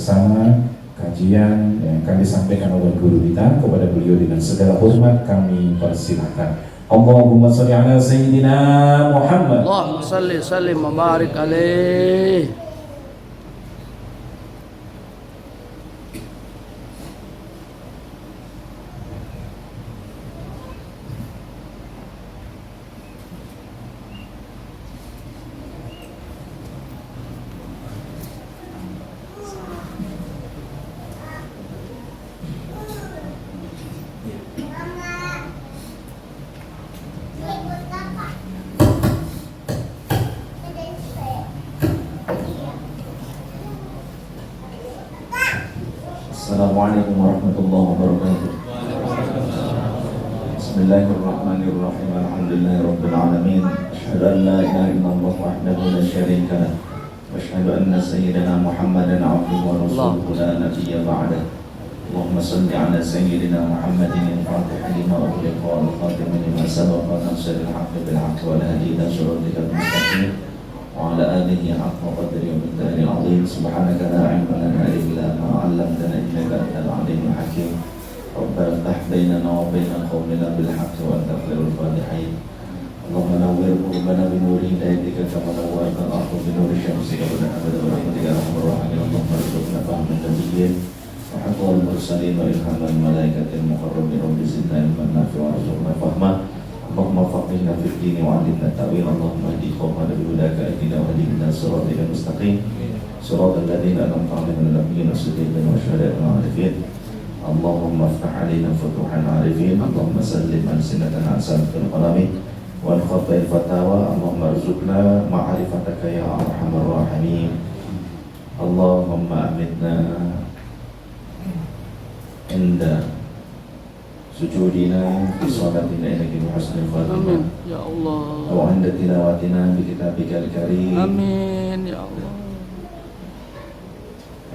bersama kajian yang akan disampaikan oleh guru kita. Kepada beliau dengan segala hormat kami persilahkan. Allahumma sholli ala sayyidina Muhammad. Allahumma sholli sallim wa barik alaihi. Assalamualaikum warahmatullahi wabarakatuh. Bismillahirrahmanirrahim. Alhamdulillahirabbil alamin. Asyhadu an la ilaha illallah wahdahu la syarika lah. Wa asyhadu anna sayyidina Muhammadan abduhu wa rasuluhu la nabiyya ba'dah. Allahumma shalli ala sayyidina Muhammadin al-fatih lima ughliqa wal khatim lima sabaqa nasril haqqi bil haqqi wal hadi ila siratikal mustaqim. وعلى آله حق قدره ومقداره العظيم. سبحانك لا علم لنا إلا ما علمتنا إنك أنت العليم الحكيم. ربنا افتح بيننا وبين قومنا بالحق وأنت خير الفاتحين. اللهم نور قلوبنا بنور هدايتك كما نورت الأرض بنور شمسك أبدا برحمتك يا أرحم الراحمين. اللهم ارزقنا فهم النبيين وحفظ المرسلين وإلهام الملائكة المقربين رب زدنا علما نافعا وارزقنا فهما. اللهم فقهنا في الدين وعلمنا التأويل. اللهم اهد قومنا بهداك اهدنا واهدنا صراطك المستقيم صراط الذين أنعمت عليهم من النبيين والصديقين والشهداء والعارفين. اللهم افتح علينا فتوح العارفين. اللهم سلم ألسنتنا عن سلف القلم وعن خطأ الفتاوى. اللهم ارزقنا معرفتك يا أرحم الراحمين. اللهم أمتنا عند سجودنا في صلاتنا إليك بحسن الخاتمة. آمين يا الله. وعند تلاوتنا بكتابك الكريم. آمين يا الله.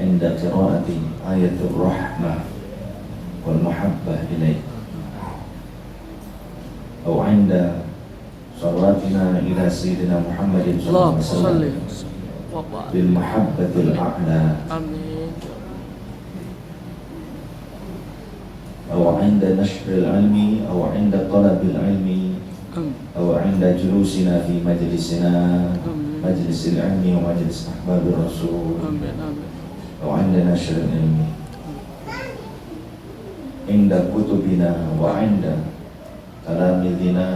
عند قراءة آية الرحمة والمحبة إليك. أو عند صلاتنا إلى سيدنا محمد صلى الله عليه وسلم بالمحبة الأعلى. آمين. أو عند نشر العلم أو عند طلب العلم أو عند جلوسنا في مجلسنا مجلس العلم ومجلس أحباب الرسول أو عند نشر العلم عند كتبنا وعند تلاميذنا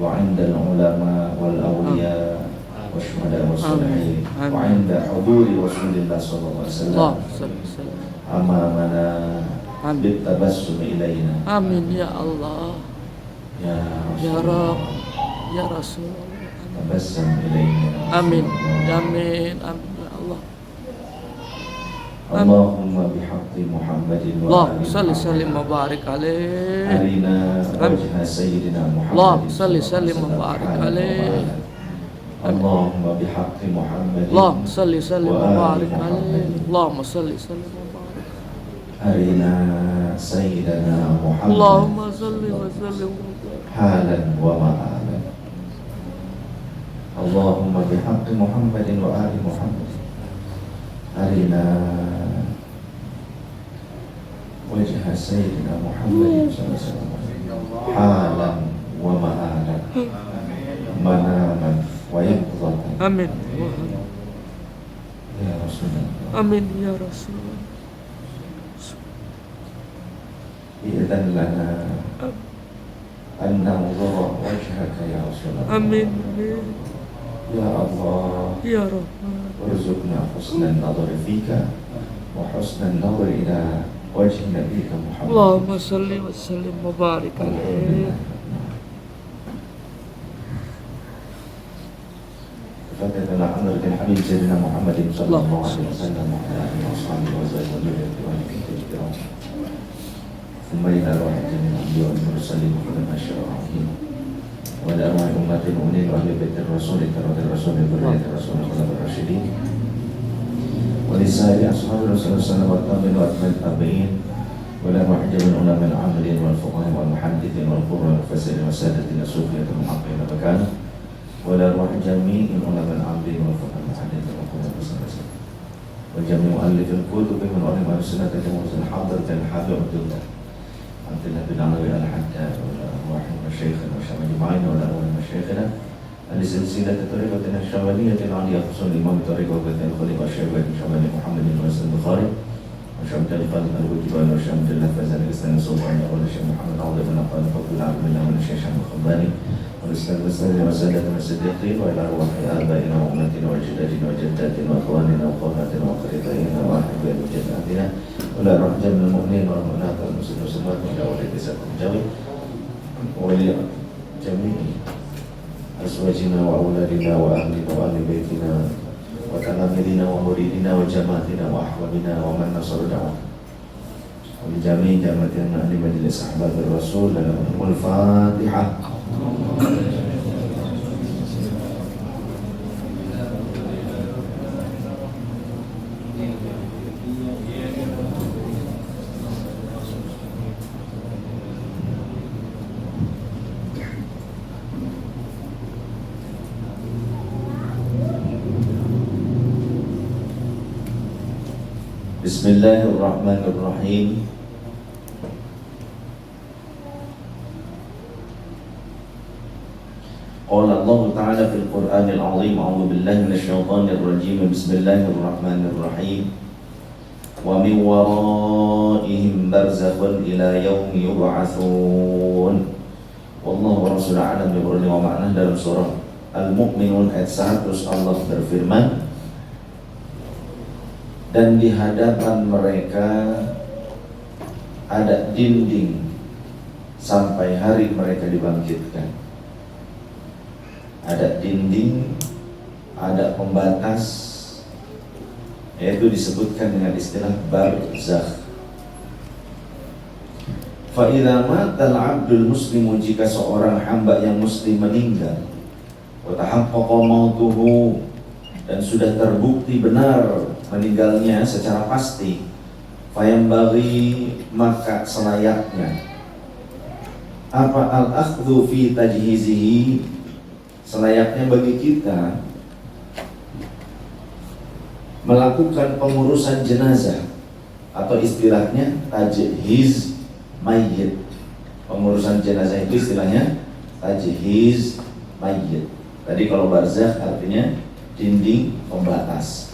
وعند العلماء والأولياء والشهداء والصالحين وعند حضور رسول الله صلى الله عليه وسلم أمامنا بالتبسم إلينا. آمين يا الله يا رب يا رسول الله. تبسم إلينا. آمين آمين آمين يا الله. اللهم بحق محمد اللهم صل وسلم وبارك عليه. أرنا وجه سيدنا محمد. اللهم صل وسلم وبارك عليه. اللهم بحق محمد. اللهم صل وسلم وبارك عليه. اللهم صل وسلم وبارك. أرنا سيدنا محمد. اللهم صل وسلم وبارك. حالا ومآلا. اللهم بحق محمد وآل محمد. أرنا وجه سيدنا محمد صلى الله عليه وسلم حالا ومآلا مناما ويقظة. آمين يا رسول الله. آمين يا رسول الله. إذن لنا أن ننظر وجهك يا رسول الله. آمين يا الله يا رحمن. وارزقنا حسن النظر فيك وحسن النظر إلى وجه نبيك محمد. اللهم صل وسلم وبارك عليه. فتنا حضرة الحبيب سيدنا محمد صلى الله عليه وسلم وعلى آله وصحبه وذريته الكرام. ثم إلى روح جميع الأنبياء والمرسلين وعلماء الشرعيين وإلى أرواح أمة المؤمنين وأهل بيت الرسول كرة الرسول وذرية الرسول والخلفاء الراشدين ولسائر أصحاب الرسول صلى الله عليه وسلم والتابعين وأتباع التابعين وإلى أرواح جميع العلماء العاملين والفقهاء والمحدثين والقراء والمفسرين والسادة الصوفية المحققين مكانه وإلى أرواح جميع العلماء العاملين والفقهاء والمحدثين وجميع مؤلف الكتب من علماء السنة كمحسن حاضر كالحافظ عبد الله عبد الله بن علوي الحداد ولا واحد مشايخنا وشام أجمعين ولا أول مشايخنا لسلسلة طريقة الشاملية العالية خصوصا الإمام طريقة الخليفة الشيباني الشاملي محمد بن مسلم البخاري وشام الخالد الوجبان وشام الحفاظ الإسلام السلطان والشيخ محمد عوض بن عفان فضل العالم الله من الشيخ الخضاني والإسلام الإسلامي وسادتنا الصديقين وإلى أرواح آبائنا وأمتنا وجداتنا وجداتنا وأخواننا وأخواتنا وقريبائنا وأحبائنا وجداتنا وإلى أرواح جميع المؤمنين والمؤمنات والمسلمين والمسلمات وإلى ولي ساكن الجوي وإلى جميع أزواجنا وأولادنا وأهلنا وأهل بيتنا وتلاميذنا ومريدنا وجماعتنا وأحبابنا ومن نصر دعوة ولجميع جماعتنا أهل مجلس أحباب الرسول لهم الفاتحة. Bismillahirrahmanirrahim. Qala Allah Ta'ala fil Qur'anil Azim, a'udzu billahi minasyaitonir rajim. Bismillahirrahmanirrahim. Wa min waraihim barzakhun ila yaumi yub'atsun. Wallahu wa rasuluhu a'lam bi muradi wa ma'na. Dalam surah Al-Mu'minun ayat 100 Allah berfirman, dan di hadapan mereka ada dinding sampai hari mereka dibangkitkan. Ada dinding, ada pembatas, yaitu disebutkan dengan istilah barzakh. Fa idza matal 'abdul muslimu, jika seorang hamba yang muslim meninggal, wa tahaqqaqa mautuhu, dan sudah terbukti benar meninggalnya secara pasti, fayambaghi, maka selayaknya apa al-akhdhu fi tajhizihi, selayaknya bagi kita melakukan pengurusan jenazah, atau istilahnya tajhiz mayyit. Pengurusan jenazah itu istilahnya tajhiz mayyit. Tadi kalau barzakh artinya dinding pembatas.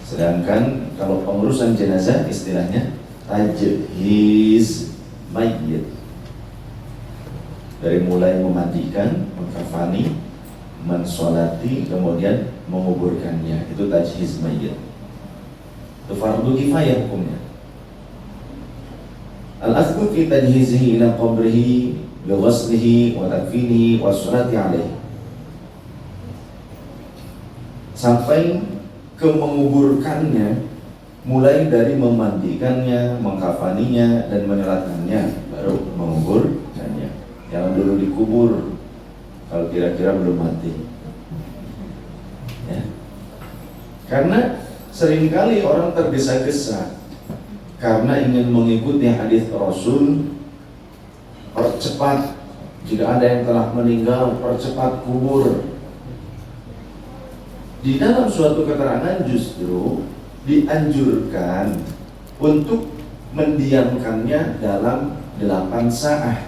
Sedangkan kalau pengurusan jenazah istilahnya tajhiz mayyit. Dari mulai memandikan, mengkafani, mensolati, kemudian menguburkannya, itu tajhiz mayyit. Itu fardu kifayah hukumnya. Al-akhdhu fi tajhizihi ila qabrihi bi ghaslihi wa takfinihi wa sholati alaihi, sampai ke menguburkannya, mulai dari memandikannya, mengkafaninya, dan menyolatkannya, baru menguburkannya. Jangan dulu dikubur kalau kira-kira belum mati, ya. Karena seringkali orang tergesa-gesa karena ingin mengikuti hadis Rasul, percepat, jika ada yang telah meninggal percepat kubur. Di dalam suatu keterangan justru dianjurkan untuk mendiamkannya dalam 8 sa'ah.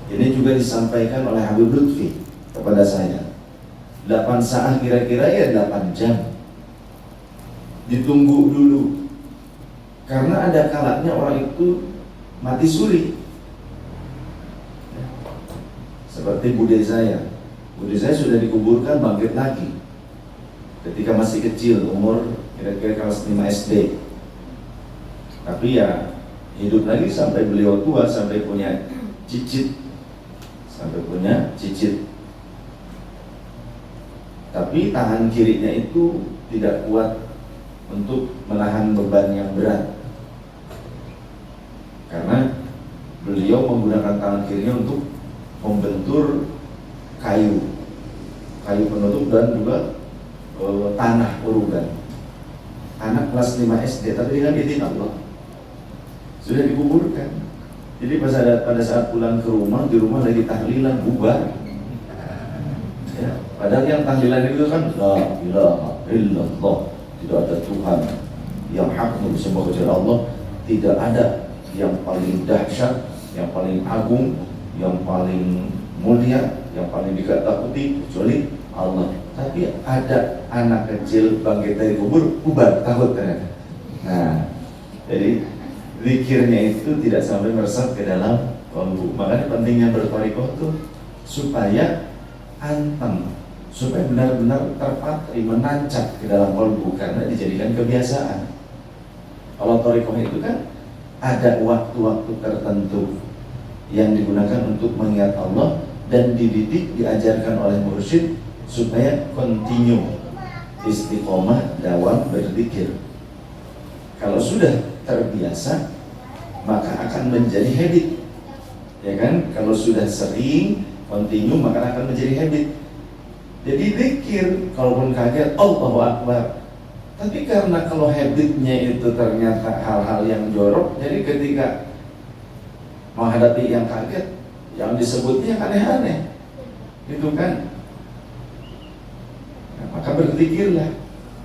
Ini juga disampaikan oleh Habib Lutfi kepada saya. 8 sa'ah kira-kira ya 8 jam. Ditunggu dulu. Karena ada kalanya orang itu mati suri. Seperti bude saya. Bude saya sudah dikuburkan, bangkit lagi ketika masih kecil, umur kira-kira kelas 5 SD. Tapi ya hidup lagi sampai beliau tua, sampai punya cicit. Tapi tangan kirinya itu tidak kuat untuk menahan beban yang berat, karena beliau menggunakan tangan kirinya untuk membentur kayu penutup dan juga tanah urugan. Anak kelas 5 SD, tapi dengan izin Allah sudah dikuburkan. Jadi pada saat pulang ke rumah, di rumah lagi tahlilan, bubar. Ya, padahal yang tahlilan itu kan la ilaha illallah, tidak Tuhan yang hak untuk disembah kecuali Allah. Tidak ada yang paling dahsyat, yang paling agung, yang paling mulia, yang paling ditakuti kecuali Allah. Tapi ada anak kecil bangkit dari kubur, bubar, takut ternyata. Nah, jadi zikirnya itu tidak sampai meresap ke dalam kolbu. Makanya pentingnya berthariqah itu supaya anteng, supaya benar-benar terpatri, menancap ke dalam kolbu, karena dijadikan kebiasaan. Kalau thariqah itu kan ada waktu-waktu tertentu yang digunakan untuk mengingat Allah dan dididik, diajarkan oleh mursyid supaya continue istiqomah dalam berzikir. Kalau sudah terbiasa maka akan menjadi habit, ya kan? Kalau sudah sering continue maka akan menjadi habit. Jadi zikir kalaupun kaget Allahu Akbar. Tapi karena kalau habitnya itu ternyata hal-hal yang jorok, jadi ketika menghadapi yang kaget, yang disebutnya aneh-aneh, itu kan. Nah, maka berzikirlah.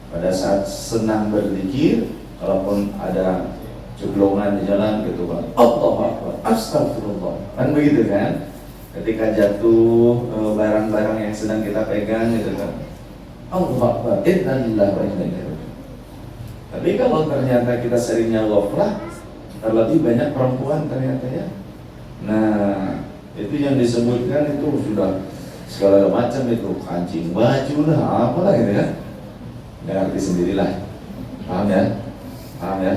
Pada saat senang berzikir, kalaupun ada ceblongan di jalan gitu kan, Allahu Akbar, astagfirullah, kan begitu kan? Ketika jatuh barang-barang yang sedang kita pegang gitu kan, Allahu Akbar, innalillahi wa inna ilaihi raji'un. Tapi kalau ternyata kita seringnya ghaflah, terlebih banyak perempuan ternyata ya. Nah, itu yang disebutkan itu sudah segala macam itu, kancing baju lah, apalah gitu kan. Nggak ngerti sendirilah. Paham ya? Paham ya?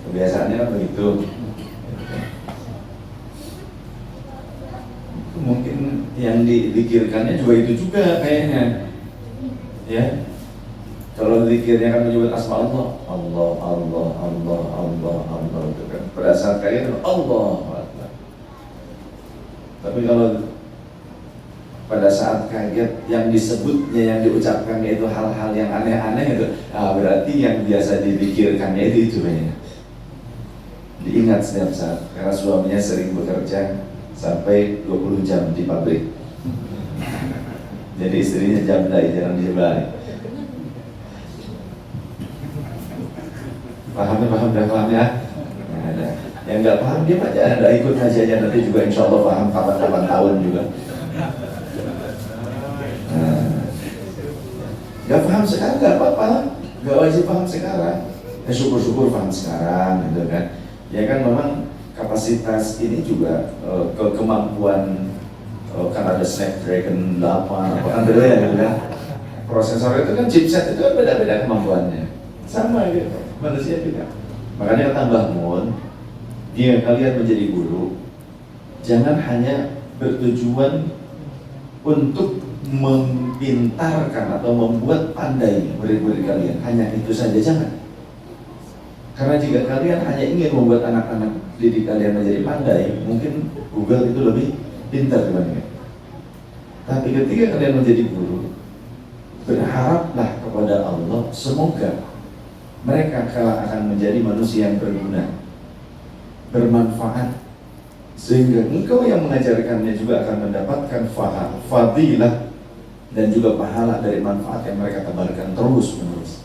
Kebiasaannya kan begitu. Mungkin yang dipikirkannya juga itu juga kayaknya. Ya. Kalau zikirnya kan menyebut asma Allah, Allah, Allah, Allah, Allah, Allah, itu kan. Pada saat kayak itu Allah. Tapi kalau pada saat kaget yang disebutnya, yang diucapkannya itu hal-hal yang aneh-aneh itu, berarti yang biasa dipikirkannya itu banyak. Diingat setiap saat, karena suaminya sering bekerja sampai 20 jam di pabrik. Jadi istrinya jandai, jarang dia balik. Paham ya? Nah, ada. Yang nggak paham dia aja, ada ikut ngaji aja, nanti juga insya Allah paham kapan-kapan tahun juga. Nggak paham sekarang nggak apa-apa, nggak wajib paham sekarang. Syukur-syukur paham sekarang, gitu kan? Ya kan memang kapasitas ini juga kemampuan kan ada Snapdragon 8, apa kan beda ya, gitu kan? Prosesor itu kan chipset itu kan beda-beda kemampuannya, sama gitu. Manusia juga. Makanya tambah mohon, jika kalian menjadi guru, jangan hanya bertujuan untuk mempintarkan atau membuat pandai murid-murid kalian. Hanya itu saja, jangan. Karena jika kalian hanya ingin membuat anak-anak didik kalian menjadi pandai, mungkin Google itu lebih pintar dibandingnya. Tapi ketika kalian menjadi guru, berharaplah kepada Allah, semoga mereka kelak akan menjadi manusia yang berguna, bermanfaat, sehingga engkau yang mengajarkannya juga akan mendapatkan fadilah dan juga pahala dari manfaat yang mereka tebarkan terus menerus.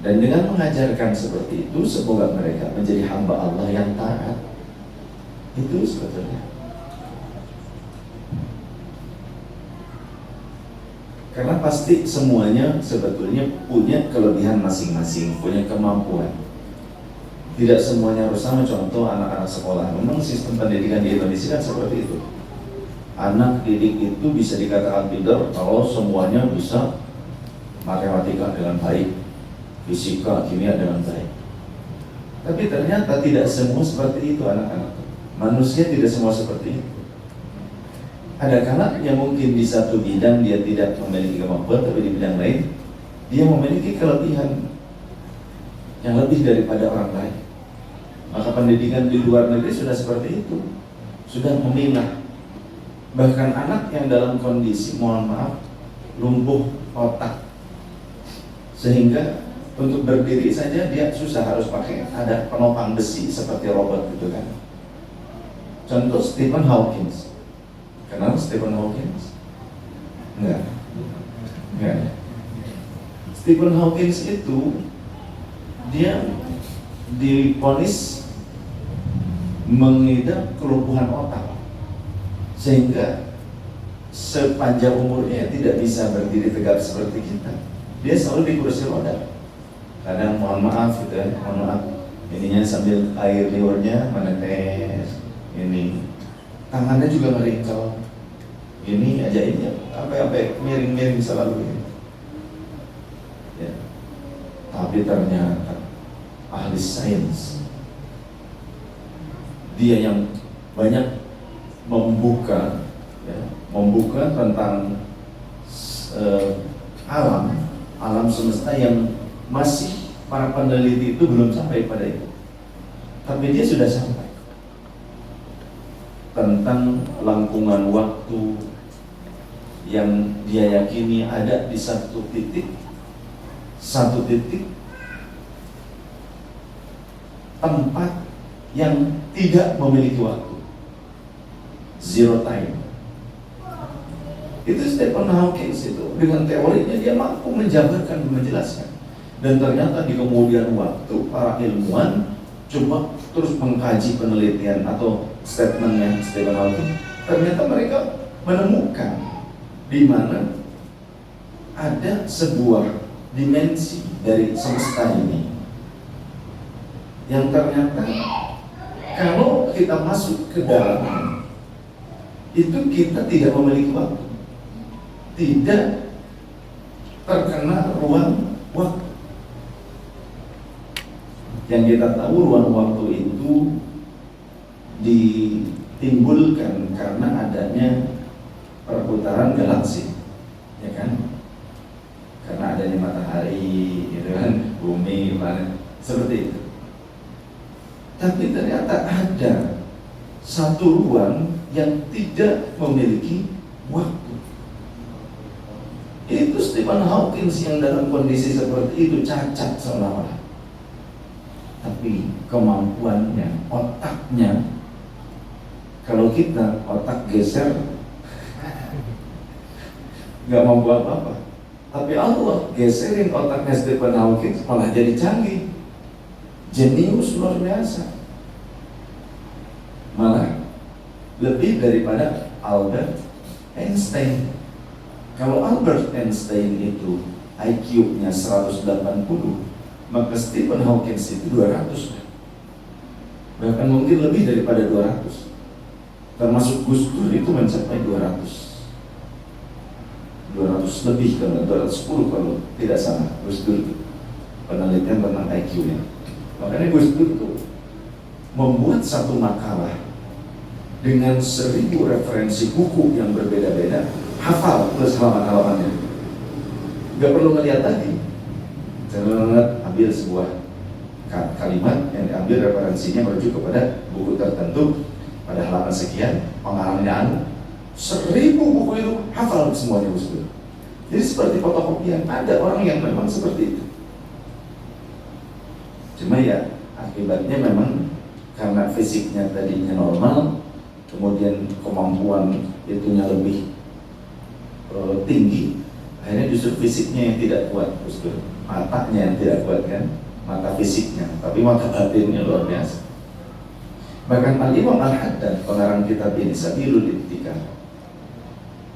Dan dengan mengajarkan seperti itu, semoga mereka menjadi hamba Allah yang taat. Itu sebetulnya. Karena pasti semuanya sebetulnya punya kelebihan masing-masing, punya kemampuan. Tidak semuanya harus sama. Contoh anak-anak sekolah, memang sistem pendidikan di Indonesia kan seperti itu. Anak didik itu bisa dikatakan pintar kalau semuanya bisa matematika dengan baik, fisika, kimia dengan baik. Tapi ternyata tidak semua seperti itu anak-anak. Manusia tidak semua seperti itu. Ada kalanya yang mungkin di satu bidang dia tidak memiliki kemampuan, tapi di bidang lain dia memiliki kelebihan yang lebih daripada orang lain. Maka pendidikan di luar negeri sudah seperti itu, sudah memilah. Bahkan anak yang dalam kondisi, mohon maaf, lumpuh otak, sehingga untuk berdiri saja dia susah, harus pakai ada penopang besi seperti robot gitu kan. Contoh Stephen Hawking. Kenal Stephen Hawking? Enggak. Stephen Hawking itu dia divonis mengidap kelumpuhan otak, sehingga sepanjang umurnya tidak bisa berdiri tegak seperti kita. Dia selalu di kursi roda. Kadang mohon maaf gitu ya, mohon maaf, ininya sambil air liurnya menetes, ini tangannya juga meringkel, ini aja ini apa miring-miring selalu ini. Ya. Tapi ternyata ahli sains, dia yang banyak membuka tentang alam semesta yang masih para peneliti itu belum sampai pada itu. Tapi dia sudah sampai tentang lengkungan waktu yang dia yakini ada di satu titik tempat yang tidak memiliki waktu, zero time. Itu Stephen Hawking itu dengan teorinya dia mampu menjabarkan, menjelaskan. Dan ternyata di kemudian waktu para ilmuwan coba terus mengkaji penelitian atau statementnya Stephen Hawking, ternyata mereka menemukan di mana ada sebuah dimensi dari semesta ini yang ternyata kalau kita masuk ke dalamnya itu kita tidak memiliki waktu, tidak terkena ruang waktu. Yang kita tahu ruang waktu itu ditimbulkan karena adanya perputaran galaksi, ya kan? Karena adanya matahari, gitu kan, bumi, planet, seperti itu. Tapi ternyata ada satu ruang yang tidak memiliki waktu. Itu Stephen Hawking yang dalam kondisi seperti itu cacat seolah-olah. Tapi kemampuannya, otaknya, kalau kita otak geser nggak mampu apa-apa. Tapi Allah geserin otaknya Stephen Hawking malah jadi canggih, jenius luar biasa, malah lebih daripada Albert Einstein. Kalau Albert Einstein itu IQ-nya 180, maka Stephen Hawking itu 200, bahkan mungkin lebih daripada 200. Termasuk Gus Dur itu mencapai 200 lebih, kalau 210 kalau tidak salah. Gus Dur itu penelitian tentang IQ-nya. Makanya Gus Dur itu membuat satu makalah dengan 1000 referensi buku yang berbeda-beda, hafal plus halaman-halamannya, nggak perlu ngeliat lagi. Jangan ambil sebuah kalimat yang diambil referensinya merujuk kepada buku tertentu pada halaman sekian, pengalamannya 1000 buku itu hafal semuanya Gus Dur. Jadi seperti fotokopian. Ada orang yang memang seperti itu. Cuma ya akibatnya memang karena fisiknya tadinya normal, kemudian kemampuan itunya lebih tinggi, akhirnya justru fisiknya yang tidak kuat Gus Dur. Matanya yang tidak kuat kan, mata fisiknya, tapi mata batinnya luar biasa. Bahkan Al-Imam Al-Haddad, pengarang kitab ini Sabilul Ibtikar,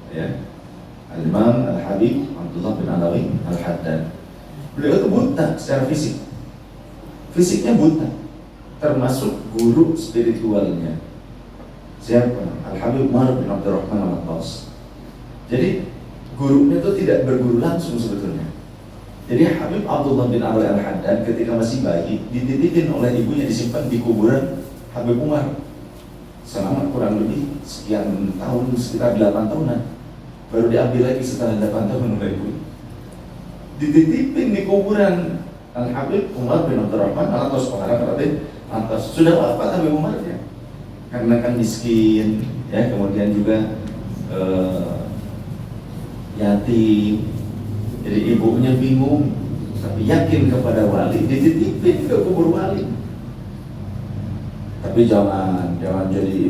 ya, Al-Imam Al-Habib Abdullah bin Alawi Al-Haddad, beliau itu buta secara fisik, fisiknya buta, termasuk guru spiritualnya. Siapa? Al-Habib Umar bin Abdurrahman Al-Attas. Jadi gurunya itu tidak berguru langsung sebetulnya. Jadi Habib Abdullah bin Alawi Al-Haddad ketika masih bayi dititipin oleh ibunya, disimpan di kuburan Habib Umar selama kurang lebih sekian tahun, sekitar 8 tahunan, baru diambil lagi setelah 8 tahun oleh ibu. Dititipin di kuburan Al-Habib Umar bin Abdurrahman Al-Attas, pengarang berarti atas sudah wafat Habib Umar ya, karena kan miskin ya, kemudian juga yatim. Jadi ibunya bingung, tapi yakin kepada wali, dititipin ke kubur wali. Tapi jangan jadi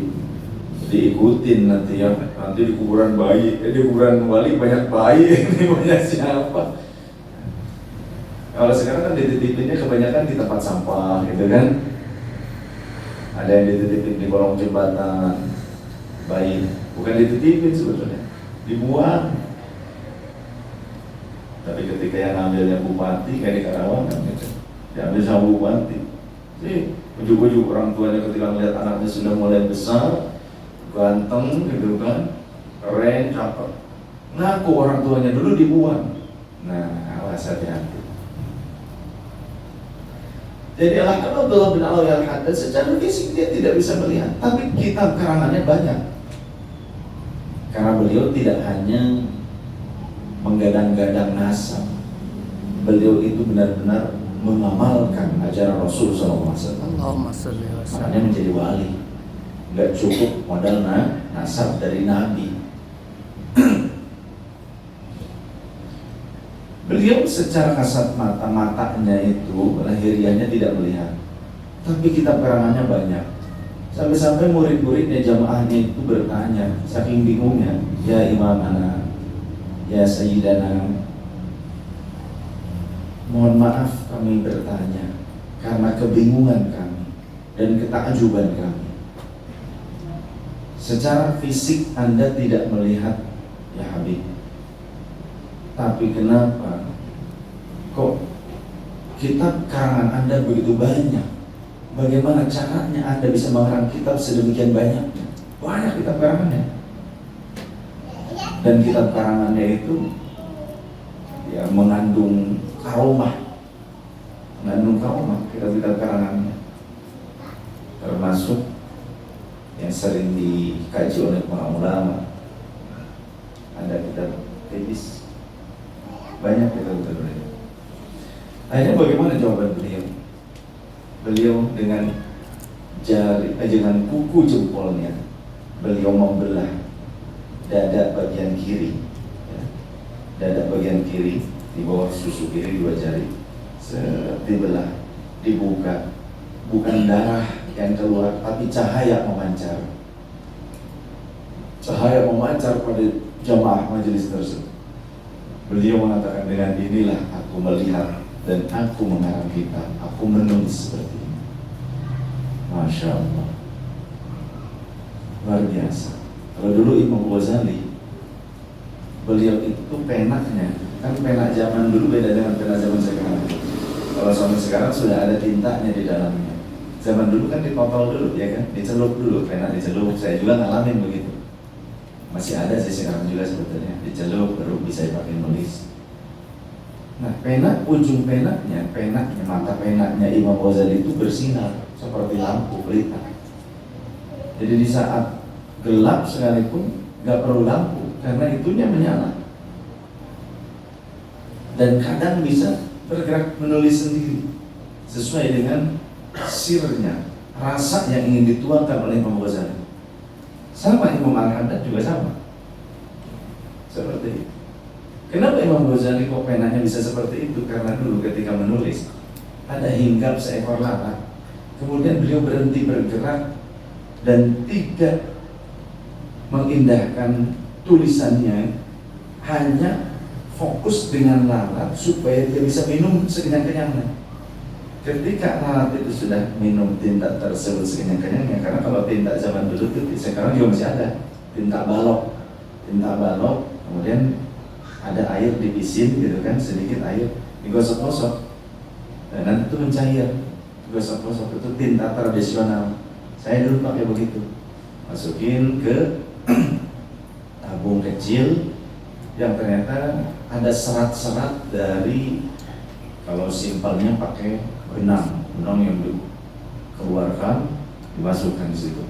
diikutin nanti ya, nanti di kuburan bayi, di kuburan wali banyak bayi, ini banyak siapa? Kalau sekarang kan dititipinnya kebanyakan di tempat sampah gitu kan. Ada yang dititipin di kolong jembatan, bayi, bukan dititipin sebetulnya, dibuang. Tapi ketika yang ngambilnya bupati kayak di Karawang kan gitu, diambil sama bupati. Jadi ujuk-ujuk orang tuanya ketika melihat anaknya sudah mulai besar, ganteng gitu kan, keren, cakep, ngaku orang tuanya dulu dibuang. Nah, awas hati-hati. Jadi Abdullah bin Alwi al-Haddad secara fisik dia tidak bisa melihat, tapi kitab karangannya banyak. Karena beliau tidak hanya menggadang-gadang nasab, beliau itu benar-benar mengamalkan ajaran Rasul SAW. Allahumma sholli wa sallim. Makanya menjadi wali, nggak cukup modal nasab dari Nabi. Beliau secara kasat matanya itu lahiriahnya tidak melihat, tapi kitab karangannya banyak. Sampai-sampai murid-muridnya jamaahnya itu bertanya, saking bingungnya, ya imamana, ya sayyidana, mohon maaf kami bertanya karena kebingungan kami dan ketakjuban kami. Secara fisik Anda tidak melihat, ya Habib, tapi kenapa kok kitab karangan Anda begitu banyak? Bagaimana caranya Anda bisa mengarang kitab sedemikian banyaknya? Banyak kitab karangannya. Dan kitab karangannya itu ya mengandung karomah, kitab-kitab karangannya. Termasuk yang sering dikaji oleh para ulama. Ada kitab Tebis, banyak kitab-kitab beliau. Akhirnya bagaimana jawaban beliau? Beliau dengan dengan kuku jempolnya beliau membelah dada bagian kiri, ya. Dada bagian kiri di bawah susu kiri 2 jari dibelah, dibuka, bukan darah yang keluar tapi cahaya memancar pada jamaah majelis tersebut. Beliau mengatakan, dengan inilah aku melihat dan aku mengarang kitab, aku menulis seperti ini. Masya Allah, luar biasa. Kalau dulu Imam Ghazali, beliau itu penanya, kan pena zaman dulu beda dengan pena zaman sekarang. Kalau zaman sekarang sudah ada tintanya di dalamnya. Zaman dulu kan dipotol dulu, ya kan, dicelup dulu, pena dicelup. Saya juga ngalamin begitu. Masih ada sih sekarang juga sebetulnya, dicelup baru bisa dipakai nulis. Nah, ujung penanya, mata penanya Imam Ghazali itu bersinar seperti lampu pelita. Jadi di saat gelap sekalipun nggak perlu lampu, karena itunya menyala. Dan kadang bisa bergerak menulis sendiri sesuai dengan sirnya, rasa yang ingin dituangkan oleh Imam Ghazali. Sama Imam Al-Haddad juga sama, seperti itu. Kenapa Imam Ghazali kok penanya bisa seperti itu? Karena dulu ketika menulis ada hinggap seekor lalat, kemudian beliau berhenti bergerak dan tidak mengindahkan tulisannya, hanya fokus dengan lalat supaya dia bisa minum sekenyang-kenyangnya. Ketika lalat itu sudah minum tinta tersebut sekenyang-kenyangnya, karena kalau tinta zaman dulu itu sekarang juga masih ada, tinta balok, kemudian ada air dibisin gitu kan, sedikit air digosok-gosok dan nanti itu mencair. Gosok-gosok itu tinta tradisional. Saya dulu pakai begitu, masukin ke tabung kecil yang ternyata ada serat-serat dari, kalau simpelnya pakai benang yang dikeluarkan dimasukkan di situ.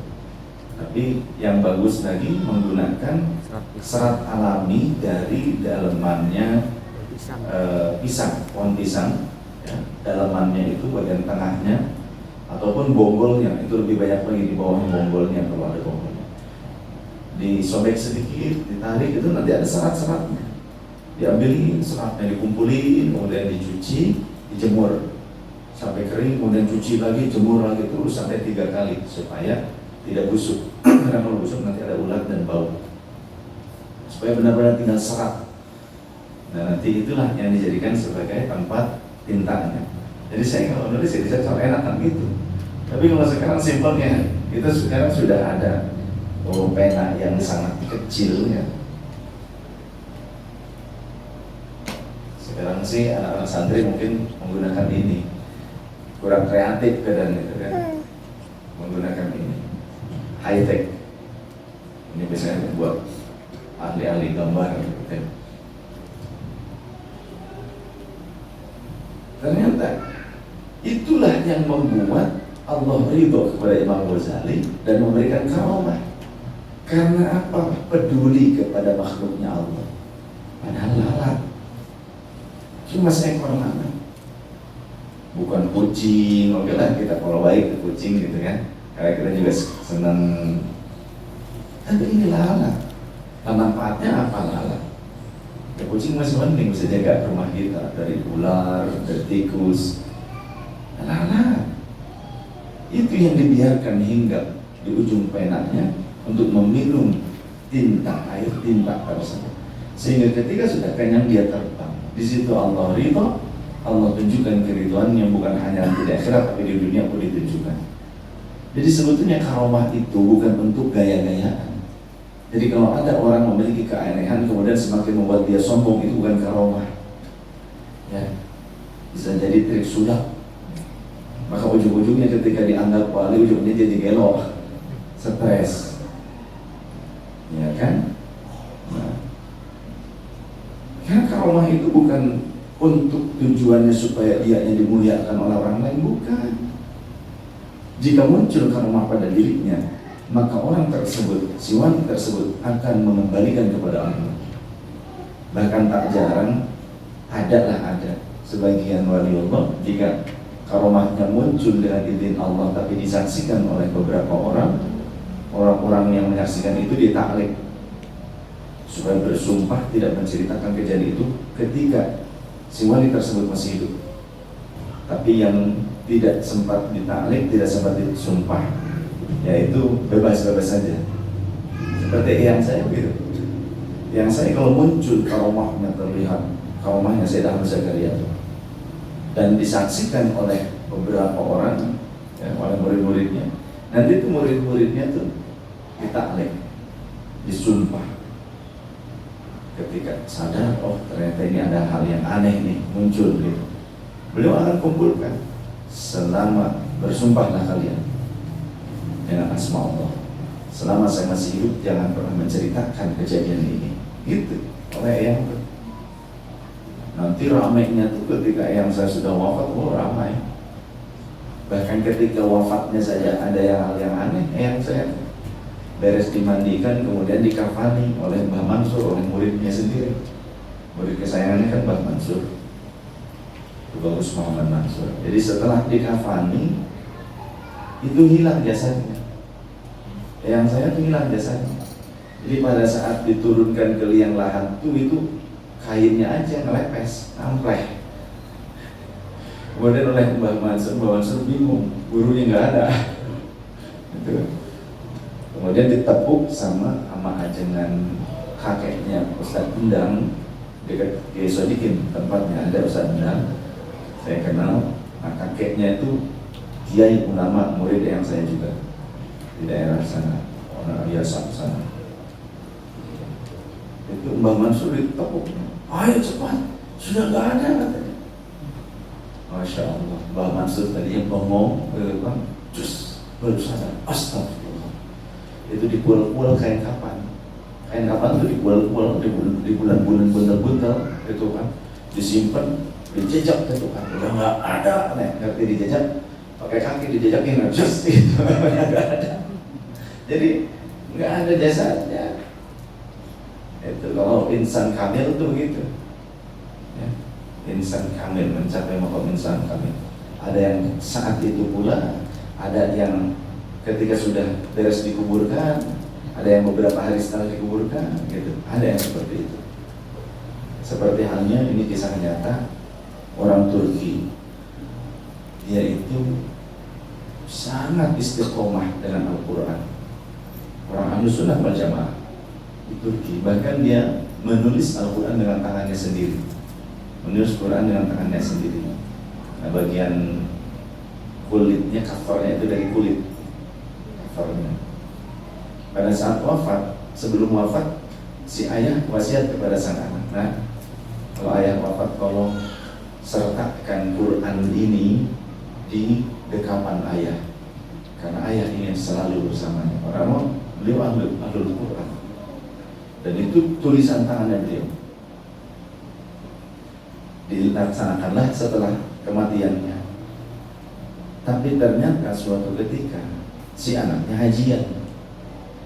Tapi yang bagus lagi menggunakan serat alami dari dalemannya pohon pisang, ya. Dalemannya itu bagian tengahnya ataupun bonggolnya itu lebih banyak lagi, di bawah bonggolnya kalau ada bonggolnya. Disobek sedikit, ditarik, itu nanti ada serat-seratnya. Diambilin seratnya, dikumpulin, kemudian dicuci, dijemur sampai kering, kemudian cuci lagi, jemur lagi, terus sampai 3 kali supaya tidak busuk. Karena kalau busuk nanti ada ulat dan bau. Supaya benar-benar tinggal serat. Nah, nanti itulah yang dijadikan sebagai tempat tintanya. Jadi saya kalau nulis ya bisa enakan gitu. Tapi kalau sekarang simpelnya, kita sekarang sudah ada pena yang sangat kecil ya. Sekarang sih anak-anak santri mungkin menggunakan ini, kurang kreatif kadang gitu kan, menggunakan ini high tech. Ini biasanya buat ahli-ahli gambar gitu kan. Ternyata itulah yang membuat Allah ridho kepada Imam Ghazali dan memberikan karamah. Karena apa? Peduli kepada makhluknya Allah. Padahal lalat, cuma seekor mana? Bukan kucing. Oke lah, kita kalau baik ke kucing gitu kan, karena kita juga senang. Tapi ini lalat. Manfaatnya apa lalat? Ya, kucing masih mending bisa jaga rumah kita dari ular, dari tikus. Lalat itu yang dibiarkan hingga di ujung penanya untuk meminum air tinta tersebut, sehingga ketika sudah kenyang dia terbang. Di situ Allah ridho, Allah tunjukkan keriduannya bukan hanya di akhirat tapi di dunia pun ditunjukkan. Jadi sebetulnya karomah itu bukan untuk gaya-gayaan. Jadi kalau ada orang memiliki keanehan kemudian semakin membuat dia sombong, itu bukan karomah. Ya, bisa jadi trik sulap. Maka ujung-ujungnya ketika dianggap wali, ujungnya jadi gelo, stres, ya kan? Nah, karena karomah itu bukan untuk tujuannya supaya dia yang dimuliakan oleh orang lain, bukan. Jika muncul karomah pada dirinya, maka orang tersebut, si wali tersebut akan mengembalikan kepada Allah. Bahkan tak jarang ada sebagian wali Allah, jika karomahnya muncul dengan izin Allah tapi disaksikan oleh beberapa orang yang menyaksikan itu ditaklid supaya bersumpah tidak menceritakan kejadian itu ketika si wali tersebut masih hidup. Tapi yang tidak sempat ditaklid, tidak sempat disumpah, yaitu bebas-bebas saja. Seperti yang saya gitu. Yang saya kalau muncul karomahnya terlihat, karomahnya Syed Ahmad Zakaria dan disaksikan oleh beberapa orang, ya, oleh murid-muridnya. Nanti itu murid-muridnya tuh ditaklid, disumpah. Ketika sadar, oh ternyata ini ada hal yang aneh nih muncul gitu, beliau akan kumpulkan, selama bersumpahlah kalian dengan asma Allah, selama saya masih hidup jangan pernah menceritakan kejadian ini. Gitu oleh yang nanti ramainya tuh ketika yang saya sudah wafat, oh ramai. Bahkan ketika wafatnya saja ada hal yang aneh. Yang saya beres dimandikan kemudian dikafani oleh Mbah Mansur, oleh muridnya sendiri. Murid kesayangannya kan Mbah Mansur, Bagus Muhammad Mansur. Jadi setelah dikafani itu hilang jasadnya. Yang saya tuh hilang jasadnya. Jadi pada saat diturunkan ke liang lahat itu kainnya aja ngelepes, ampleh. Kemudian oleh Mbah Mansur bingung, gurunya nggak ada. Gitu. Kemudian ditepuk sama ajengan kakeknya Ustadz Endang dekat Kiai Sodikin, tempatnya ada Ustadz Endang, saya kenal. Nah, kakeknya itu kiai ulama murid yang saya juga di daerah sana, orang Yasak sana. Itu Mbah Mansur ditepuk, ayo cepat, sudah nggak ada katanya. Masya Allah, Mbah Mansur tadinya bengong, cus baru sadar, astagfirullah. Itu dipul-pul kain kapan itu dipul-pul di bulan-bulan buntel-buntel itu kan, disimpan, dijejak itu kan, udah nggak ada, ngerti dijejak, pakai kaki dijejakin, just itu nggak ada. Jadi nggak ada jasadnya. Itu kalau insan kamil tuh gitu, ya. Insan kamil mencapai maqam insan kamil. Ada yang saat itu pula, ada yang ketika sudah beres dikuburkan, ada yang beberapa hari setelah dikuburkan, gitu. Ada yang seperti itu. Seperti halnya ini kisah nyata orang Turki. Dia itu sangat istiqomah dengan Al-Quran. Orang Ahlus Sunnah wal Jamaah di Turki. Bahkan dia menulis Al-Quran dengan tangannya sendiri. Menulis Quran dengan tangannya sendiri. Nah, bagian kulitnya, covernya itu dari kulit covernya. Pada saat wafat, sebelum wafat, si ayah wasiat kepada sang anak. Nah, kalau ayah wafat, tolong sertakan Quran ini di dekapan ayah, karena ayah ingin selalu bersamanya. Karena beliau ahlul Quran, dan itu tulisan tangannya beliau. Dilaksanakanlah setelah kematiannya. Tapi ternyata suatu ketika si anaknya hajian.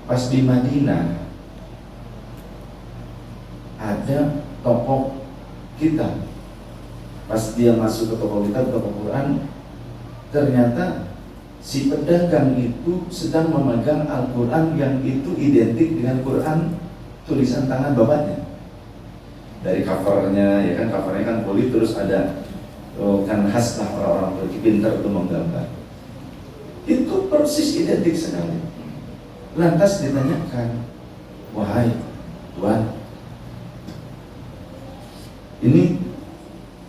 Pas di Madinah ada toko kita. Pas dia masuk ke toko kita, toko Quran, ternyata si pedagang itu sedang memegang Al-Quran yang itu identik dengan Quran tulisan tangan bapaknya. Dari covernya, ya kan, covernya kan kulit, terus ada kan khas lah orang-orang Turki, pintar itu menggambar. Itu persis identik sekali. Lantas ditanyakan, wahai Tuan, ini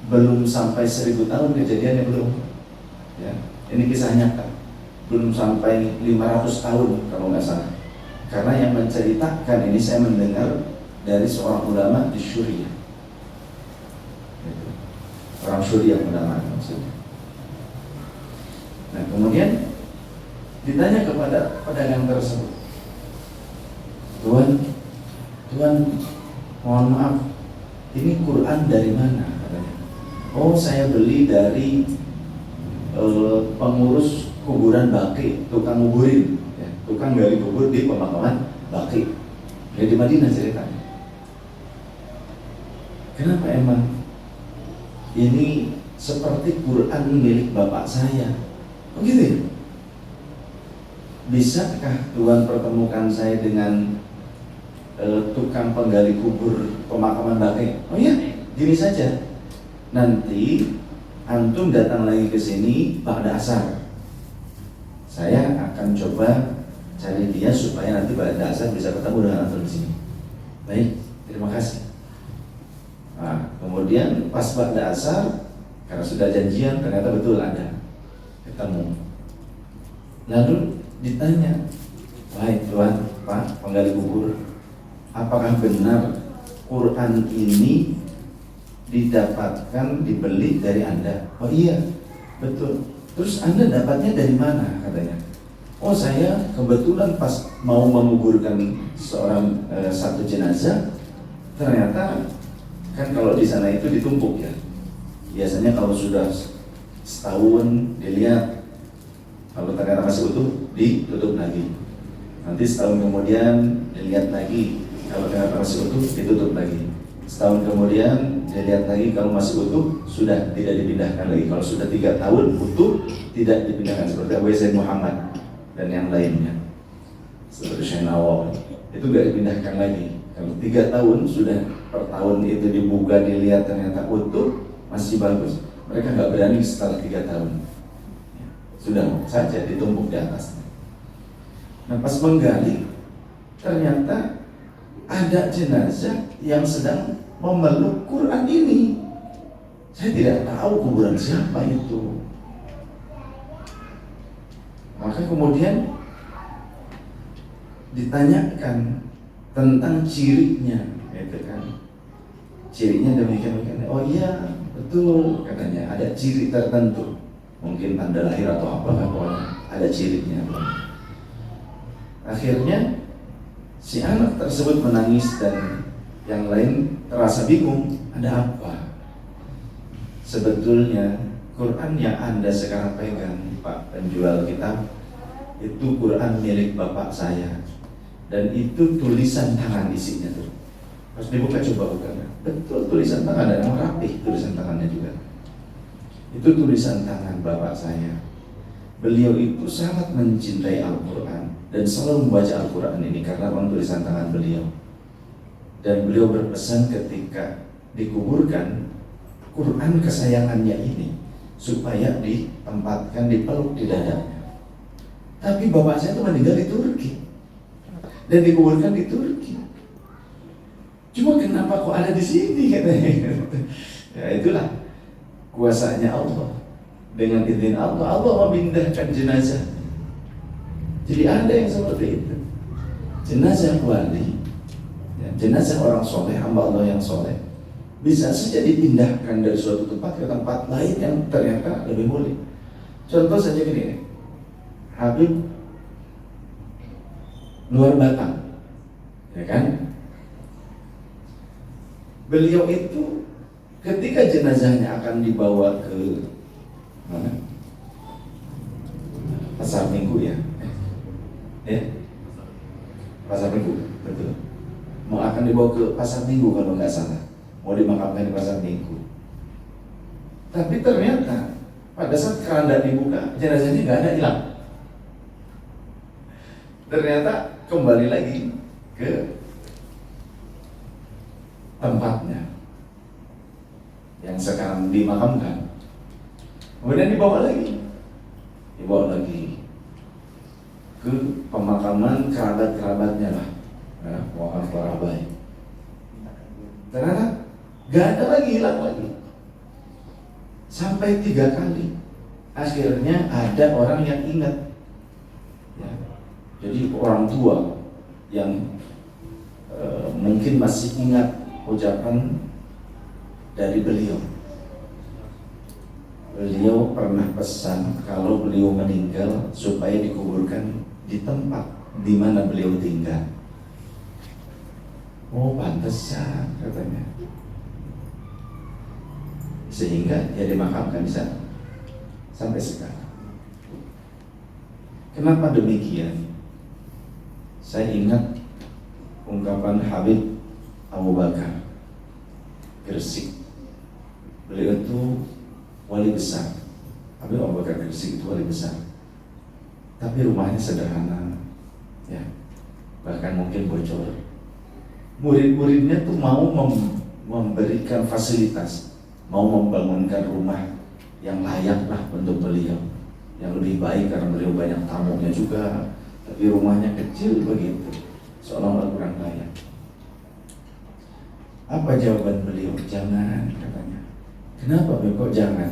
belum sampai 1000 tahun kejadiannya, belum ya, ini kisah nyata, belum sampai 500 tahun kalau nggak salah. Karena yang menceritakan ini saya mendengar dari seorang ulama di Suriah, orang Suriah ulama maksudnya. Nah, kemudian ditanya kepada pedagang tersebut, Tuan, mohon maaf, ini Quran dari mana? Katanya. Oh, saya beli dari pengurus kuburan Baqi, tukang nguburin, ya, tukang gali kubur di pemakaman Baqi, ya, di Madinah ceritanya. Kenapa emang? Ini seperti Quran milik bapak saya. Oh gitu ya? Bisakah Tuhan pertemukan saya dengan tukang penggali kubur pemakaman Baqi? Oh iya, gini saja. Nanti antum datang lagi ke sini pada asar. Saya akan coba cari dia supaya nanti pada asar bisa ketemu dengan antum di sini. Baik, terima kasih. Nah, kemudian pas pada asar, karena sudah janjian, ternyata betul ada ketemu. Lalu ditanya, wahai Tuan, Pak penggali kubur, apakah benar Quran ini didapatkan, dibeli dari Anda? Oh iya, betul. Terus Anda dapatnya dari mana? Katanya. Oh, saya kebetulan pas mau menguburkan seorang satu jenazah, ternyata kan kalau di sana itu ditumpuk ya. Biasanya kalau sudah setahun dilihat, kalau ternyata masih utuh ditutup lagi. Nanti setahun kemudian dilihat lagi, kalau ternyata masih utuh ditutup lagi. Setahun kemudian dilihat lagi, kalau masih utuh sudah tidak dipindahkan lagi. Kalau sudah 3 tahun utuh tidak dipindahkan, seperti Abu Zaid Muhammad dan yang lainnya, seperti Syekh Nawawi, itu tidak dipindahkan lagi. Kalau 3 tahun sudah, per tahun itu dibuka, dilihat ternyata utuh, masih bagus, mereka nggak berani setelah 3 tahun. Sudah saja ditumpuk di atasnya. Nah, pas menggali, ternyata ada jenazah yang sedang memeluk Quran ini. Saya tidak tahu kuburan siapa itu. Maka kemudian ditanyakan tentang cirinya, gitu kan. Cirinya demikian. Oh iya, betul, katanya ada ciri tertentu. Mungkin tanda lahir atau apa, pokoknya ada cirinya. Akhirnya si anak tersebut menangis dan yang lain terasa bingung, ada apa? Sebetulnya Quran yang Anda sekarang pegang, Pak penjual kitab, itu Quran milik bapak saya. Dan itu tulisan tangan isinya tuh. Pas dibuka, coba buka. Betul, tulisan tangan, dan yang rapih tulisan tangannya juga. Itu tulisan tangan bapak saya. Beliau itu sangat mencintai Al-Quran dan selalu membaca Al-Quran ini karena memang tulisan tangan beliau. Dan beliau berpesan ketika dikuburkan, Quran kesayangannya ini supaya ditempatkan, dipeluk di dadanya. Tapi bapak saya itu meninggal di Turki dan dikuburkan di Turki. Cuma kenapa kok ada di sini, katanya. Ya itulah kuasanya Allah. dengan izin Allah, Allah memindahkan jenazah. Jadi ada yang seperti itu. Jenazah wali, ya, jenazah orang soleh, hamba Allah yang soleh, bisa saja dipindahkan dari suatu tempat ke tempat lain yang ternyata lebih mulia. Contoh saja gini, Habib luar Batang, ya kan? Beliau itu ketika jenazahnya akan dibawa ke mana? Pasar Minggu ya, Pasar Minggu, betul. Mau akan dibawa ke Pasar Minggu kalau nggak salah, mau dimakamkan di Pasar Minggu. Tapi ternyata pada saat keranda dibuka, jenazahnya nggak ada, hilang. Ternyata kembali lagi ke tempatnya yang sekarang dimakamkan. Kemudian dibawa lagi ke pemakaman kerabat-kerabatnya lah, ya, pemakaman keluarga baik. Ternyata gak ada lagi, hilang lagi. Sampai 3 kali. Akhirnya ada orang yang ingat, ya. Jadi orang tua yang mungkin masih ingat ucapan dari beliau. Beliau pernah pesan kalau beliau meninggal supaya dikuburkan di tempat di mana beliau tinggal. Oh, pantesan katanya. Sehingga dia dimakamkan di sana sampai sekarang. Kenapa demikian? Saya ingat ungkapan Habib Abu Bakar Gresik. Beliau itu wali besar. Habib Abu Bakar Gresik itu wali besar. Tapi rumahnya sederhana, ya, bahkan mungkin bocor. Murid-muridnya tuh mau memberikan fasilitas, mau membangunkan rumah yang layak lah untuk beliau, yang lebih baik karena beliau banyak tamunya juga. Tapi rumahnya kecil begitu, seolah-olah kurang layak. Apa jawaban beliau? Jangan, katanya. Kenapa kok jangan?